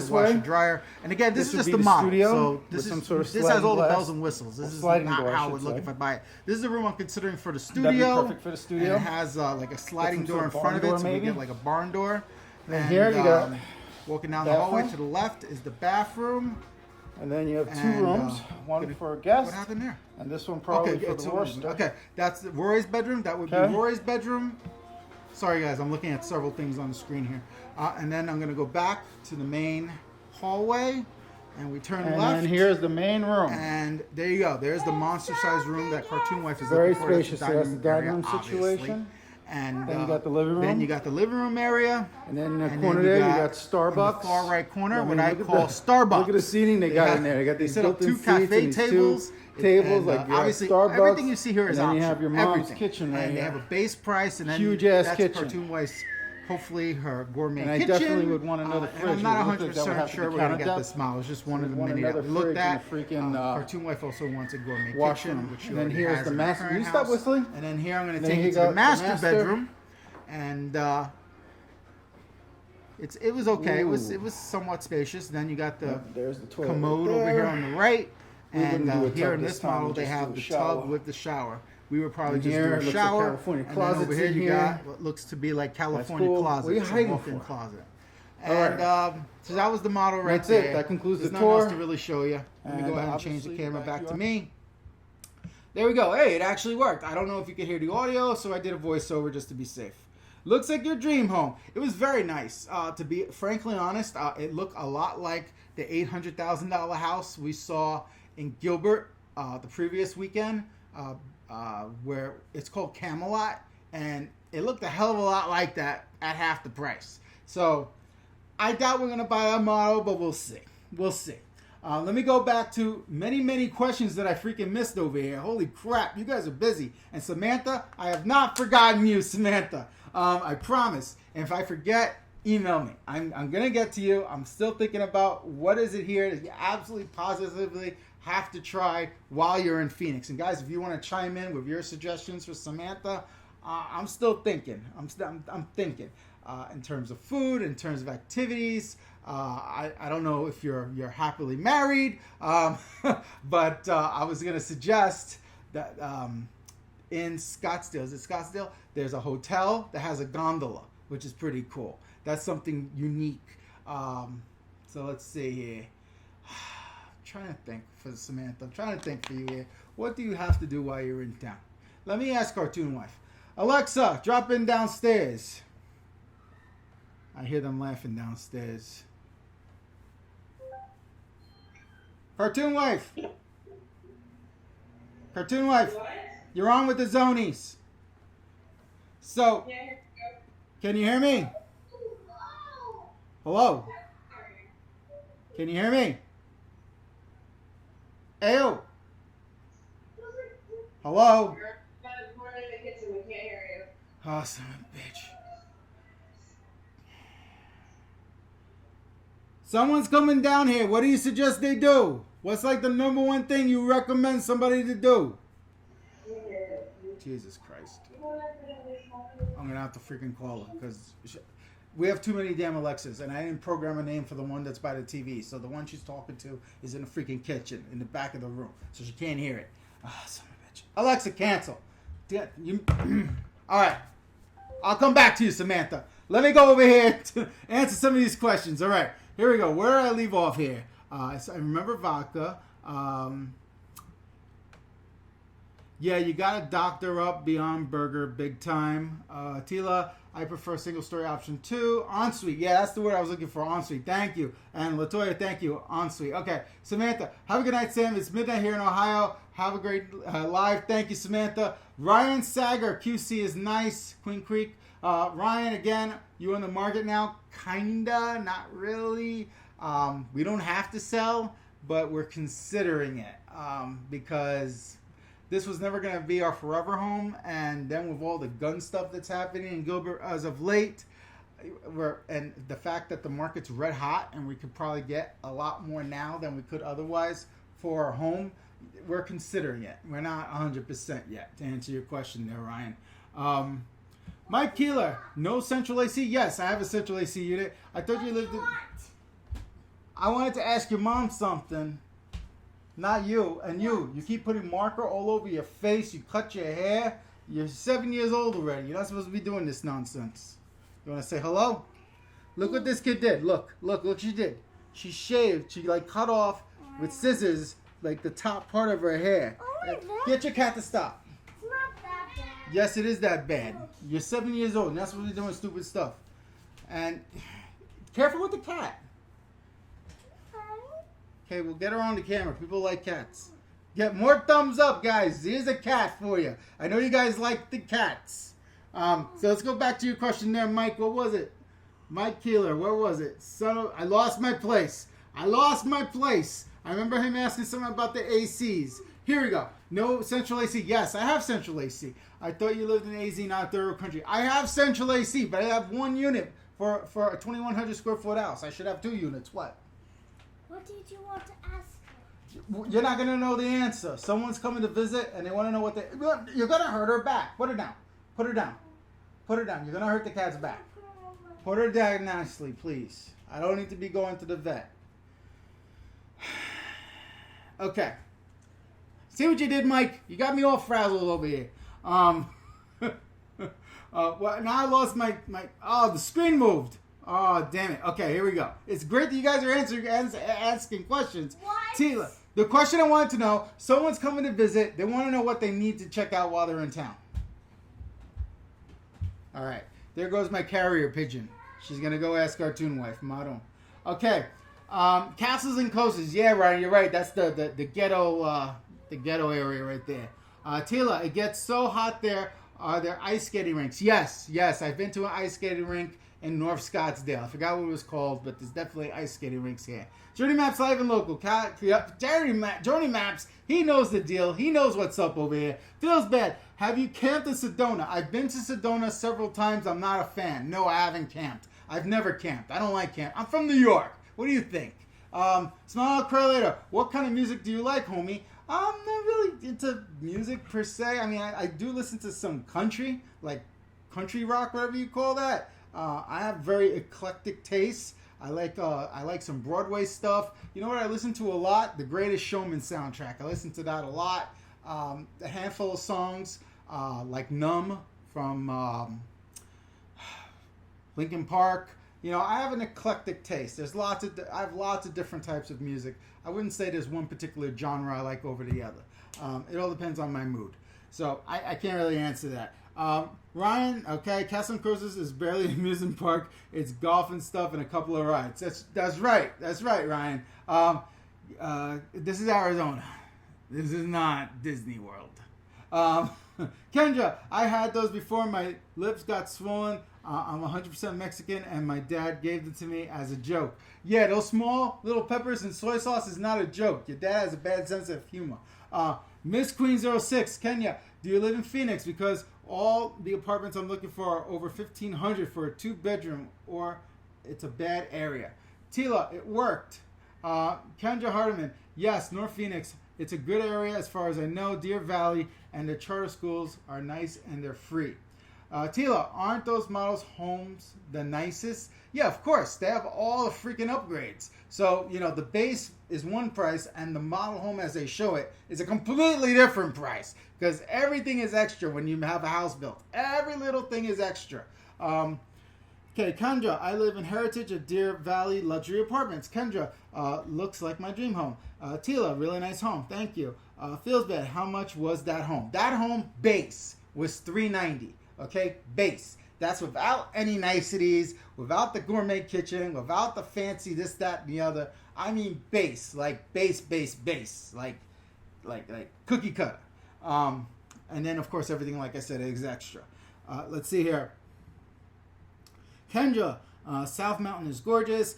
washer and dryer. And again, this is just the model, so this has all the bells and whistles. This is not how it would look if I buy it. This is the room I'm considering for the studio. That'd be perfect for the studio. And it has like a sliding door in front of it, so we get like a barn door. And here you got walking down the hallway to the left is the bathroom. And then you have two rooms, one for a guest. What happened there? And this one probably for the worst. Okay, that's Rory's bedroom. That would be Rory's bedroom. Sorry, guys, I'm looking at several things on the screen here. And then I'm going to go back to the main hallway, and we turn left. And here's the main room. And there you go. There's the monster-sized room that Cartoon Wife is very looking for. Spacious. So that's the dining room situation. And then you got the living room. Then you got the living room area. And then in the corner there, you got Starbucks. In the far right corner, what I call Starbucks. Look at the seating they got in there. They got these set up two cafe tables. Like obviously Starbucks. Everything you see here is optional. And then you have your mom's kitchen right here. And they have a base price, and then huge-ass kitchen. Cartoon Wife's, hopefully her gourmet kitchen. And I definitely would want another fridge. I'm not 100% sure we're going to get this model. It's just one of the many that we looked at. Cartoon Wife also wants a gourmet kitchen, which she already has. And then here's the master. Can you stop whistling? And then here I'm going to take you to the master bedroom. And it was okay. Ooh. It was somewhat spacious. Then you got the commode over here on the right, and here in this model they have the tub with the shower. We would probably just do a shower. California and then over here you got what looks to be like California closet. It's a walk-in closet. And so that was the model right That's there. It. That concludes There's the tour. nothing else to really show you. Let me go ahead and change the camera back to me. There we go. Hey, it actually worked. I don't know if you could hear the audio, so I did a voiceover just to be safe. Looks like your dream home. It was very nice. To be frankly honest, it looked a lot like the $800,000 house we saw in Gilbert the previous weekend, where it's called Camelot, and it looked a hell of a lot like that at half the price. So I doubt we're gonna buy that model, but we'll see. We'll see. Let me go back to many questions that I freaking missed over here. Holy crap, you guys are busy. And Samantha, I have not forgotten you, Samantha. I promise. And if I forget, email me. I'm going to get to you. I'm still thinking about what is it here that you absolutely positively have to try while you're in Phoenix. And guys, if you want to chime in with your suggestions for Samantha, I'm still thinking. I'm thinking. in terms of food, in terms of activities. I don't know if you're happily married, but I was going to suggest that in Scottsdale, is it Scottsdale? There's a hotel that has a gondola, which is pretty cool. That's something unique. So let's see here. I'm trying to think for Samantha. I'm trying to think for you here. What do you have to do while you're in town? Let me ask Cartoon Wife. Alexa, drop in downstairs. I hear them laughing downstairs. Cartoon Wife. Cartoon Wife. What? You're on with the Zonies. So, Yeah, can you hear me? Hello? Can you hear me? Ayo. Hello? we're in the kitchen. We can't hear you. Oh, son of a bitch. Someone's coming down here. What do you suggest they do? What's like the number one thing you recommend somebody to do? Jesus Christ. I'm going to have to freaking call her because we have too many damn Alexas and I didn't program a name for the one that's by the TV. So the one she's talking to is in the freaking kitchen in the back of the room. So she can't hear it. Ah, son of a bitch. Alexa, cancel. All right. I'll come back to you, Samantha. Let me go over here to answer some of these questions. All right. Here we go. Where did I leave off here? I remember vodka. Yeah, you got to doctor up Beyond Burger big time. Tila, I prefer single story option 2. Ensuite. Yeah, that's the word I was looking for. Ensuite. Thank you. And Latoya, thank you. Ensuite. Okay. Samantha, have a good night, Sam. It's midnight here in Ohio. Have a great live. Thank you, Samantha. Ryan Sager, QC is nice. Queen Creek. Ryan, again, you on the market now? Kinda, not really. We don't have to sell, but we're considering it because this was never going to be our forever home. And then with all the gun stuff that's happening in Gilbert as of late, and the fact that the market's red hot and we could probably get a lot more now than we could otherwise for our home, we're considering it. We're not 100% yet, to answer your question there, Ryan. Mike Keeler, no central AC? Yes, I have a central AC unit. I thought you lived in... I wanted to ask your mom something. Not you. And you keep putting marker all over your face. You cut your hair. You're 7 years old already. You're not supposed to be doing this nonsense. You want to say hello? Look what this kid did. Look what she did. She shaved. She like cut off with scissors like the top part of her hair. Get your cat to stop. It's not that bad. Yes, it is that bad. You're 7 years old and that's what you're doing stupid stuff. And careful with the cat. Okay, we'll get her on the camera. People like cats. Get more thumbs up, guys. Here's a cat for you. I know you guys like the cats. So let's go back to your question there, Mike. What was it? Mike Keeler, where was it? I lost my place. I remember him asking something about the ACs. Here we go. No central AC. Yes, I have central AC. I thought you lived in AZ, not third world country. I have central AC, but I have one unit for a 2,100 square foot house. I should have 2 units. What? What did you want to ask her? You're not going to know the answer. Someone's coming to visit and they want to know what you're going to hurt her back. Put her down. Put her down. Put her down. You're going to hurt the cat's back. Put her down nicely, please. I don't need to be going to the vet. Okay. See what you did, Mike? You got me all frazzled over here. Well, now I lost my... Oh, the screen moved. Oh, damn it. Okay, here we go. It's great that you guys are asking questions. What? Tila, the question I wanted to know, someone's coming to visit. They want to know what they need to check out while they're in town. All right. There goes my carrier pigeon. She's going to go ask Cartoon Wife. Madon. Okay. Castles and coasters. Yeah, Ryan, you're right. That's the ghetto area right there. Tila, it gets so hot there. Are there ice skating rinks? Yes. I've been to an ice skating rink in North Scottsdale. I forgot what it was called, but there's definitely ice skating rinks here. Journey Maps live and local. Journey Maps, he knows the deal. He knows what's up over here. Feels bad. Have you camped in Sedona? I've been to Sedona several times. I'm not a fan. No, I haven't camped. I've never camped. I don't like camp. I'm from New York. What do you think? Smile Correlator, what kind of music do you like, homie? I'm not really into music per se. I mean, I do listen to some country, like country rock, whatever you call that. I have very eclectic tastes. I like some Broadway stuff. You know what I listen to a lot? The Greatest Showman soundtrack. I listen to that a lot. A handful of songs like Numb from Linkin Park. You know, I have an eclectic taste. I have lots of different types of music. I wouldn't say there's one particular genre I like over the other. It all depends on my mood. So I can't really answer that. Ryan, okay, Castle and Cruises is barely an amusement park. It's golf and stuff and a couple of rides. That's right. That's right, Ryan. This is Arizona. This is not Disney World. Kendra, I had those before. My lips got swollen. I'm 100% Mexican, and my dad gave them to me as a joke. Yeah, those small little peppers and soy sauce is not a joke. Your dad has a bad sense of humor. Miss Queen 06, Kenya, do you live in Phoenix? Because all the apartments I'm looking for are over $1,500 for a 2-bedroom, or it's a bad area. Tila, it worked. Kendra Hardiman, yes, North Phoenix. It's a good area as far as I know. Deer Valley and the charter schools are nice and they're free. Tila, aren't those models' homes the nicest? Yeah, of course. They have all the freaking upgrades. So, you know, the base is one price and the model home as they show it is a completely different price because everything is extra when you have a house built. Every little thing is extra. Okay, Kendra, I live in Heritage at Deer Valley Luxury Apartments. Kendra, looks like my dream home. Tila, really nice home. Thank you. Feels bad. How much was that home? That home base was $390. Okay, base. That's without any niceties, without the gourmet kitchen, without the fancy this, that, and the other. I mean base, like base, like cookie cutter. And then of course everything, like I said, is extra. Let's see here. Kendra, South Mountain is gorgeous.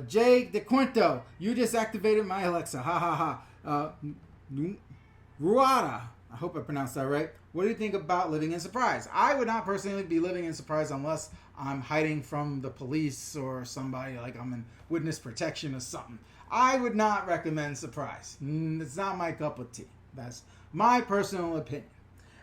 Jay DeQuinto, you just activated my Alexa. Ha ha ha. Ruada, I hope I pronounced that right. What do you think about living in Surprise? I would not personally be living in Surprise unless I'm hiding from the police or somebody, like I'm in witness protection or something. I would not recommend Surprise. It's not my cup of tea. That's my personal opinion.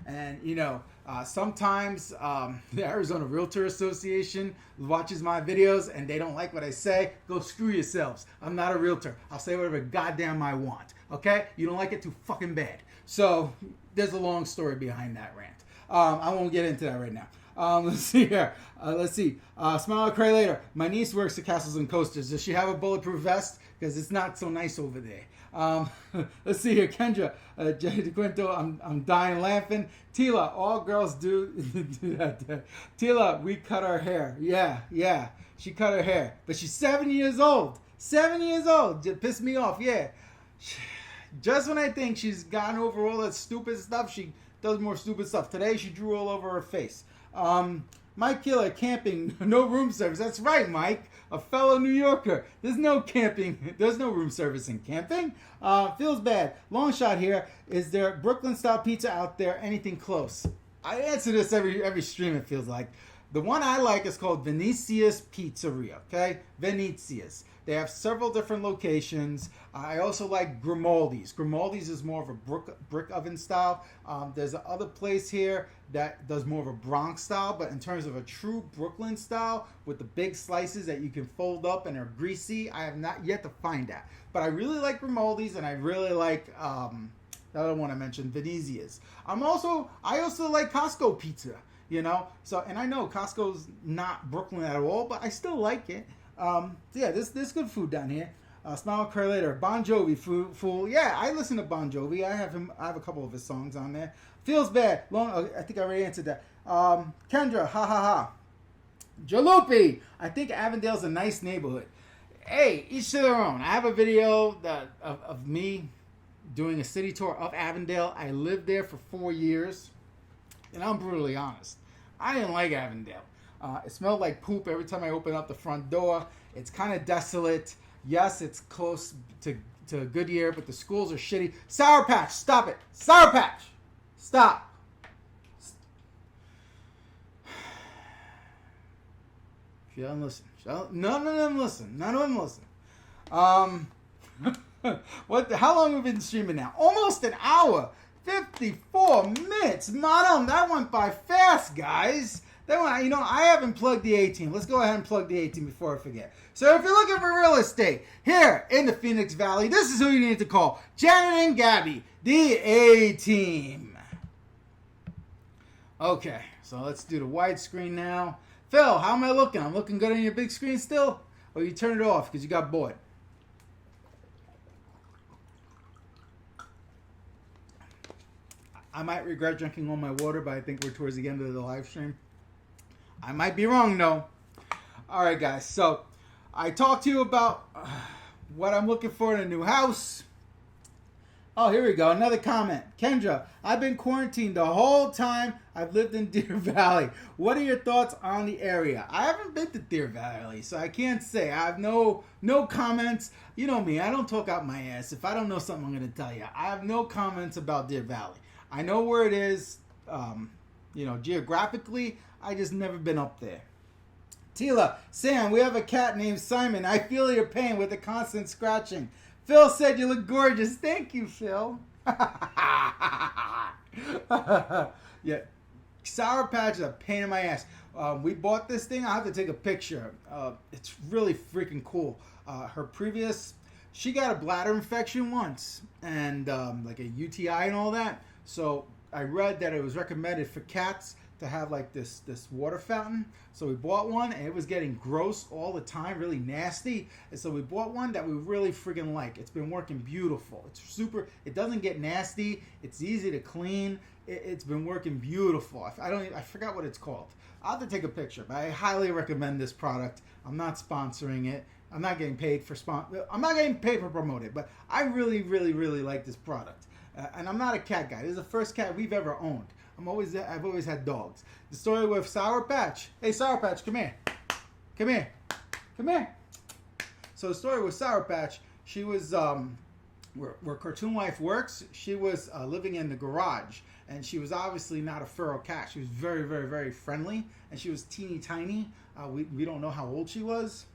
And, you know, sometimes the Arizona Realtor Association watches my videos and they don't like what I say. Go screw yourselves. I'm not a realtor. I'll say whatever goddamn I want. Okay? You don't like it, too fucking bad. So there's a long story behind that rant. I won't get into that right now. Let's see here. Smile and cry later. My niece works at Castles and Coasters. Does she have a bulletproof vest? Because it's not so nice over there. Let's see here. Kendra, Jay DeQuinto, I'm dying laughing. Tila, all girls do that. Tila, we cut our hair. Yeah. She cut her hair. But she's 7 years old. 7 years old. Just pissed me off. Yeah. Just when I think she's gotten over all that stupid stuff, she does more stupid stuff. Today, she drew all over her face. Mike Killer, camping, no room service. That's right, Mike, a fellow New Yorker. There's no camping. There's no room service in camping. Feels bad. Long shot here. Is there Brooklyn-style pizza out there? Anything close? I answer this every stream, it feels like. The one I like is called Venetia's Pizzeria, okay? Venetia's. They have several different locations. I also like Grimaldi's. Grimaldi's is more of a brick oven style. There's another place here that does more of a Bronx style, but in terms of a true Brooklyn style with the big slices that you can fold up and are greasy, I have not yet to find that. But I really like Grimaldi's, and I really like the other one I mentioned, Venetia's. I also like Costco pizza, you know. So, and I know Costco's not Brooklyn at all, but I still like it. Yeah, there's good food down here. Smile and cry later. Bon Jovi, fool. Yeah, I listen to Bon Jovi. I have a couple of his songs on there. Feels bad. I think I already answered that. Kendra, ha ha ha. Jalopy, I think Avondale's a nice neighborhood. Hey, each to their own. I have a video of me doing a city tour of Avondale. I lived there for 4 years, and I'm brutally honest. I didn't like Avondale. It smelled like poop every time I opened up the front door. It's kind of desolate. Yes, it's close to Goodyear, but the schools are shitty. Sour Patch, stop it. Sour Patch, stop. She doesn't listen. None of them listen. How long have we been streaming now? Almost an hour. 54 minutes. Madam, that went by fast, guys. Then, I haven't plugged the A-Team. Let's go ahead and plug the A-Team before I forget. So if you're looking for real estate here in the Phoenix Valley, this is who you need to call. Janet and Gabby, the A-Team. Okay, so let's do the widescreen now. Phil, how am I looking? I'm looking good on your big screen still? Or you turn it off because you got bored? I might regret drinking all my water, but I think we're towards the end of the live stream. I might be wrong, though. All right, guys. So I talked to you about what I'm looking for in a new house. Oh, here we go. Another comment. Kendra, I've been quarantined the whole time I've lived in Deer Valley. What are your thoughts on the area? I haven't been to Deer Valley, so I can't say. I have no comments. You know me. I don't talk out my ass. If I don't know something, I'm going to tell you. I have no comments about Deer Valley. I know where it is, geographically. I just never been up there. Tila, Sam, we have a cat named Simon. I feel your pain with the constant scratching. Phil said you look gorgeous. Thank you, Phil. Yeah, Sour Patch is a pain in my ass. We bought this thing. I have to take a picture. It's really freaking cool. She got a bladder infection once and like a UTI and all that. So I read that it was recommended for cats to have like this water fountain. So we bought one and it was getting gross all the time, really nasty. And so we bought one that we really freaking like. It's been working beautiful. It's super, it doesn't get nasty. It's easy to clean. It's been working beautiful. I forgot what it's called. I'll have to take a picture, but I highly recommend this product. I'm not sponsoring it. I'm not getting paid for promote it, but I really, really, really like this product. And I'm not a cat guy. This is the first cat we've ever owned. I've always had dogs. The story with Sour Patch. Hey, Sour Patch, come here. Come here. Come here. So the story with Sour Patch, she was, where Cartoon Wife works, she was living in the garage. And she was obviously not a feral cat. She was very, very, very friendly. And she was teeny tiny. We don't know how old she was.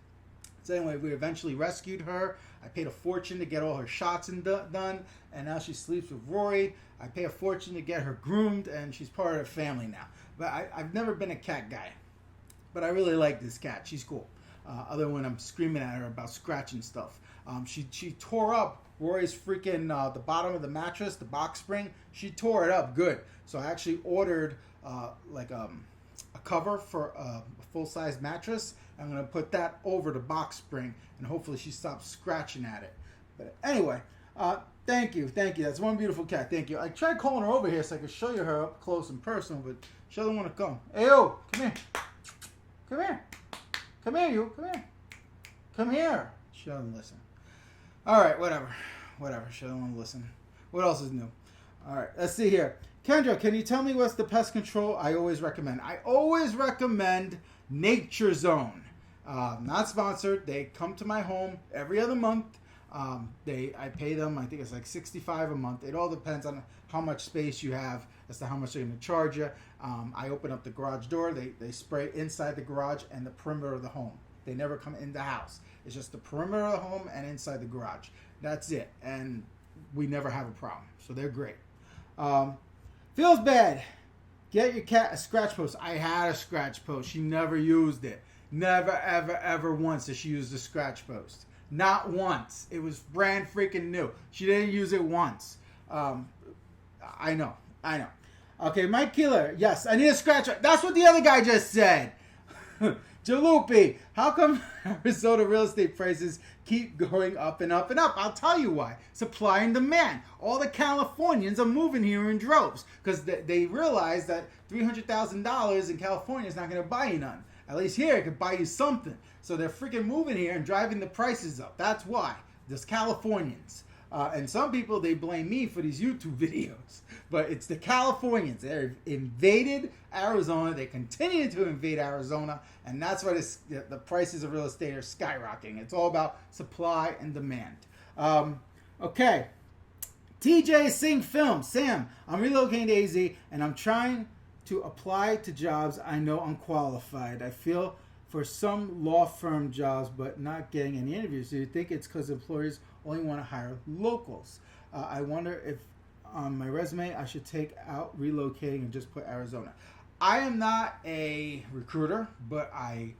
So anyway, we eventually rescued her. I paid a fortune to get all her shots done, and now she sleeps with Rory. I pay a fortune to get her groomed, and she's part of the family now. But I've never been a cat guy, but I really like this cat. She's cool. Other than when I'm screaming at her about scratching stuff. She tore up Rory's freaking the bottom of the mattress, the box spring. She tore it up good. So I actually ordered a cover for a full-size mattress. I'm going to put that over the box spring, and hopefully she stops scratching at it. But anyway, thank you. That's one beautiful cat. Thank you. I tried calling her over here so I could show you her up close and personal, but she doesn't want to come. Hey, yo, come here. Come here. Come here, you. Come here. Come here. She doesn't listen. All right, whatever. She doesn't want to listen. What else is new? All right, let's see here. Kendra, can you tell me what's the pest control I always recommend? I always recommend Nature Zone. Not sponsored. They come to my home every other month. I pay them, I think it's like $65 a month. It all depends on how much space you have as to how much they're going to charge you. I open up the garage door. They spray inside the garage and the perimeter of the home. They never come in the house. It's just the perimeter of the home and inside the garage. That's it. And we never have a problem. So they're great. Feels bad. Get your cat a scratch post. I had a scratch post. She never used it. Never, ever, ever once did she use the scratch post. Not once. It was brand freaking new. She didn't use it once. I know. Okay, Mike Keeler. Yes, I need a scratch. That's what the other guy just said. Jalopy, how come Arizona real estate prices keep going up and up and up? I'll tell you why. Supply and demand. All the Californians are moving here in droves because they realize that $300,000 in California is not going to buy you none. At least here, it could buy you something. So they're freaking moving here and driving the prices up. That's why. There's Californians. And some people, they blame me for these YouTube videos. But it's the Californians. They've invaded Arizona. They continue to invade Arizona. And that's why the prices of real estate are skyrocketing. It's all about supply and demand. Okay. TJ Singh Film. Sam, I'm relocating to AZ, and I'm trying to apply to jobs I know I'm qualified. I feel for some law firm jobs, but not getting any interviews. Do you think it's because employers only want to hire locals? I wonder if on my resume I should take out relocating and just put Arizona. I am not a recruiter, but I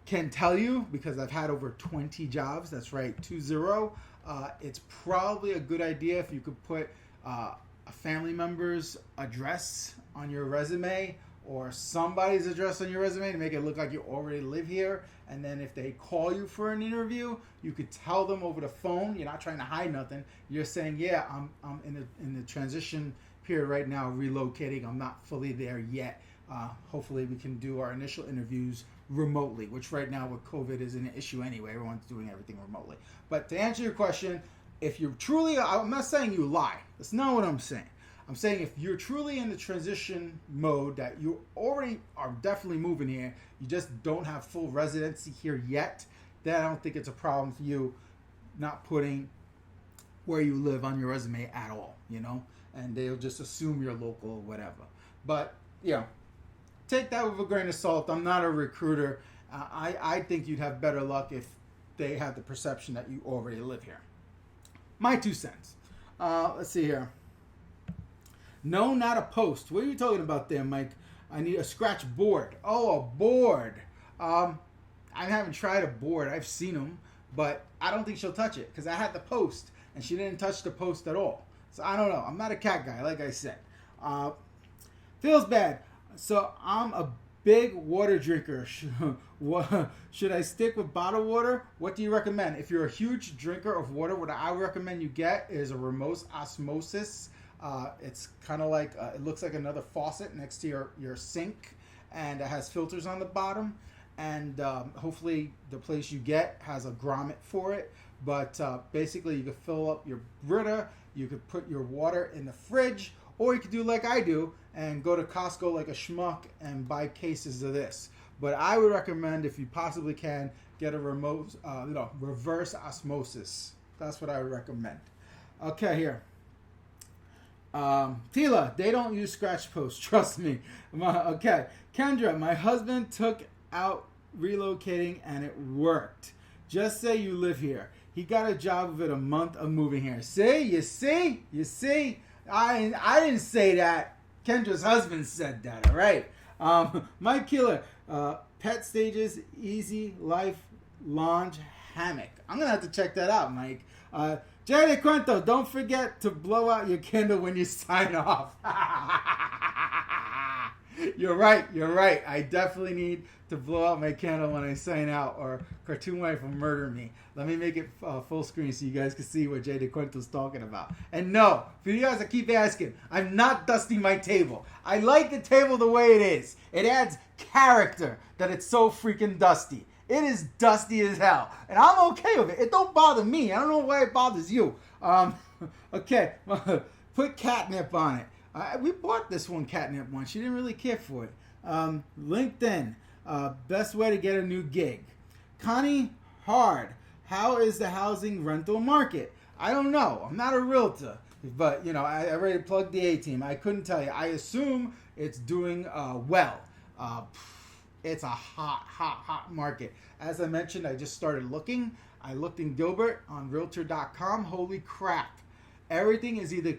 can tell you, because I've had over 20 jobs, that's right, 20, it's probably a good idea if you could put a family member's address on your resume or somebody's address on your resume to make it look like you already live here. And then if they call you for an interview, you could tell them over the phone. You're not trying to hide nothing. You're saying, yeah, I'm in the transition period right now, relocating. I'm not fully there yet. Hopefully we can do our initial interviews remotely, which right now with COVID is an issue anyway. Everyone's doing everything remotely. But to answer your question, if you're truly, I'm not saying you lie. That's not what I'm saying. I'm saying if you're truly in the transition mode, that you already are definitely moving here, you just don't have full residency here yet, then I don't think it's a problem for you not putting where you live on your resume at all, and they'll just assume you're local or whatever. But, take that with a grain of salt. I'm not a recruiter. I think you'd have better luck if they had the perception that you already live here. My 2 cents. Let's see here. No, not a post. What are you talking about there, Mike? I need a scratch board. Oh, a board. I haven't tried a board. I've seen them, but I don't think she'll touch it because I had the post and she didn't touch the post at all. So I don't know. I'm not a cat guy, like I said. Feels bad. So I'm a big water drinker. Should I stick with bottled water? What do you recommend? If you're a huge drinker of water, what I recommend you get is a remote osmosis. It's kind of like, it looks like another faucet next to your sink, and it has filters on the bottom. And hopefully the place you get has a grommet for it. But basically you could fill up your Brita, you could put your water in the fridge, or you could do like I do and go to Costco like a schmuck and buy cases of this. But I would recommend, if you possibly can, get a reverse osmosis. That's what I would recommend. Okay, here. Tila, they don't use scratch posts, trust me. Okay, Kendra, my husband took out relocating and it worked. Just say you live here. He got a job within a month of moving here. You see? I didn't say that. Kendra's husband said that, all right? Mike Killer, Pet Stages, Easy Life Lounge Hammock. I'm going to have to check that out, Mike. Jerry Cuento, don't forget to blow out your candle when you sign off. You're right. I definitely need to blow out my candle when I sign out, or Cartoon Wife will murder me. Let me make it full screen so you guys can see what Jay DeQuinto's talking about. And no, for you guys that keep asking, I'm not dusting my table. I like the table the way it is. It adds character that it's so freaking dusty. It is dusty as hell. And I'm okay with it. It don't bother me. I don't know why it bothers you. Okay, put catnip on it. We bought this one catnip once. She didn't really care for it. LinkedIn, best way to get a new gig. Connie Hard, how is the housing rental market? I don't know. I'm not a realtor. But, I already plugged the A-team. I couldn't tell you. I assume it's doing well. It's a hot market. As I mentioned, I just started looking. I looked in Gilbert on Realtor.com. Holy crap. Everything is either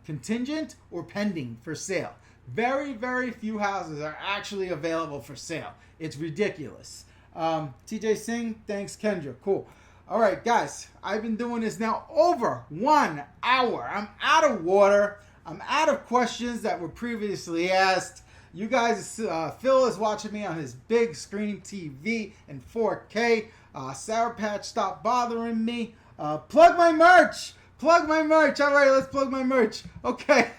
contingent or pending for sale. Very, very few houses are actually available for sale. It's ridiculous. TJ Singh, thanks Kendra. Cool. All right, guys. I've been doing this now over 1 hour. I'm out of water. I'm out of questions that were previously asked. You guys, Phil is watching me on his big screen TV in 4K. Sour Patch, stop bothering me. Plug my merch. All right, let's plug my merch. Okay.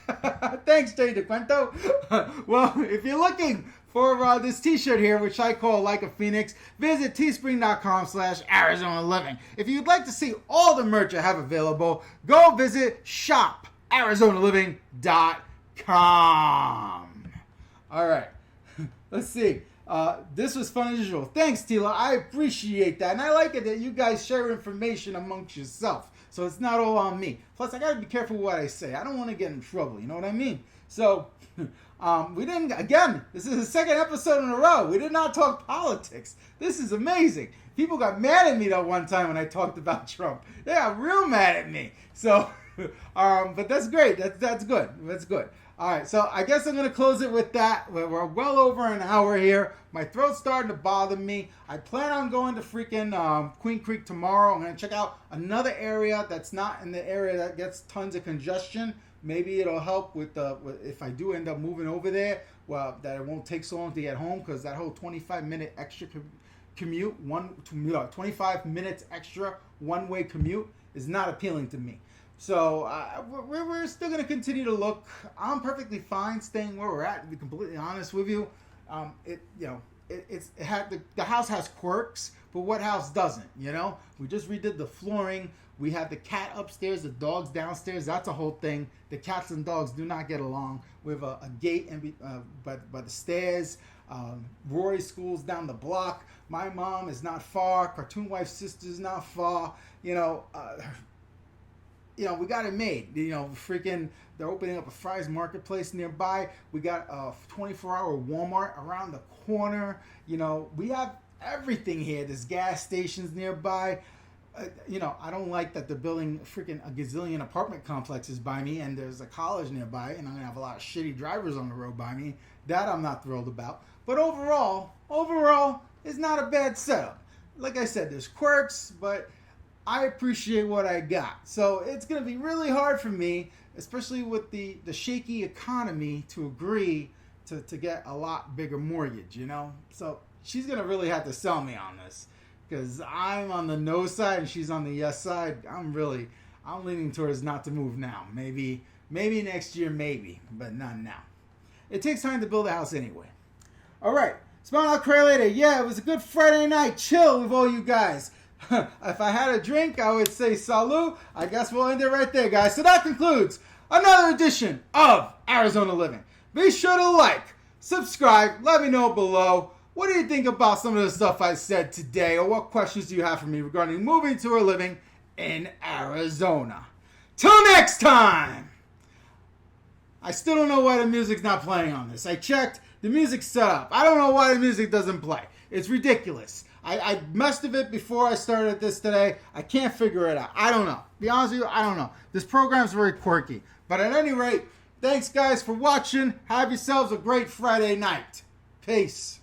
Thanks, Jay DeQuinto. Well, if you're looking for this t-shirt here, which I call Like a Phoenix, visit teespring.com/Arizona Living. If you'd like to see all the merch I have available, go visit shoparizonaliving.com. All right. Let's see. This was fun as usual. Thanks, Tila. I appreciate that. And I like it that you guys share information amongst yourself. So it's not all on me. Plus, I got to be careful what I say. I don't want to get in trouble. You know what I mean? So, we didn't, again, this is the second episode in a row. We did not talk politics. This is amazing. People got mad at me that one time when I talked about Trump. They got real mad at me. So, but that's great. That's good. That's good. All right, so I guess I'm going to close it with that. We're well over an hour here. My throat's starting to bother me. I plan on going to freaking Queen Creek tomorrow. I'm going to check out another area that's not in the area that gets tons of congestion. Maybe it'll help with if I do end up moving over there, well, that it won't take so long to get home, because that whole 25-minute extra commute, 25 minutes extra one-way commute is not appealing to me. So we're still going to continue to look. I'm perfectly fine staying where we're at, to be completely honest with you. The house has quirks, but what house doesn't? You know, we just redid the flooring. We have the cat upstairs, the dogs downstairs. That's a whole thing. The cats and dogs do not get along. We have a gate by the stairs. Rory's school's down the block. My mom is not far. Cartoon Wife's sister's not far. We got it made. They're opening up a Fry's Marketplace nearby. We got a 24-hour Walmart around the corner. We have everything here. There's gas stations nearby. I don't like that they're building freaking a gazillion apartment complexes by me, and there's a college nearby, and I'm going to have a lot of shitty drivers on the road by me. That I'm not thrilled about. But overall, it's not a bad setup. Like I said, there's quirks, but I appreciate what I got. So it's going to be really hard for me, especially with the shaky economy, to agree to get a lot bigger mortgage, So she's going to really have to sell me on this, because I'm on the no side and she's on the yes side. I'm leaning towards not to move now. Maybe next year, but not now. It takes time to build a house anyway. All right. Smile out, cry later. Yeah, it was a good Friday night. Chill with all you guys. If I had a drink, I would say salut. I guess we'll end it right there, guys. So that concludes another edition of Arizona Living. Be sure to like, subscribe, let me know below. What do you think about some of the stuff I said today? Or what questions do you have for me regarding moving to or living in Arizona? Till next time! I still don't know why the music's not playing on this. I checked. The music's set up. I don't know why the music doesn't play. It's ridiculous. I messed with it before I started this today. I can't figure it out. I don't know. Be honest with you, I don't know. This program's very quirky. But at any rate, thanks guys for watching. Have yourselves a great Friday night. Peace.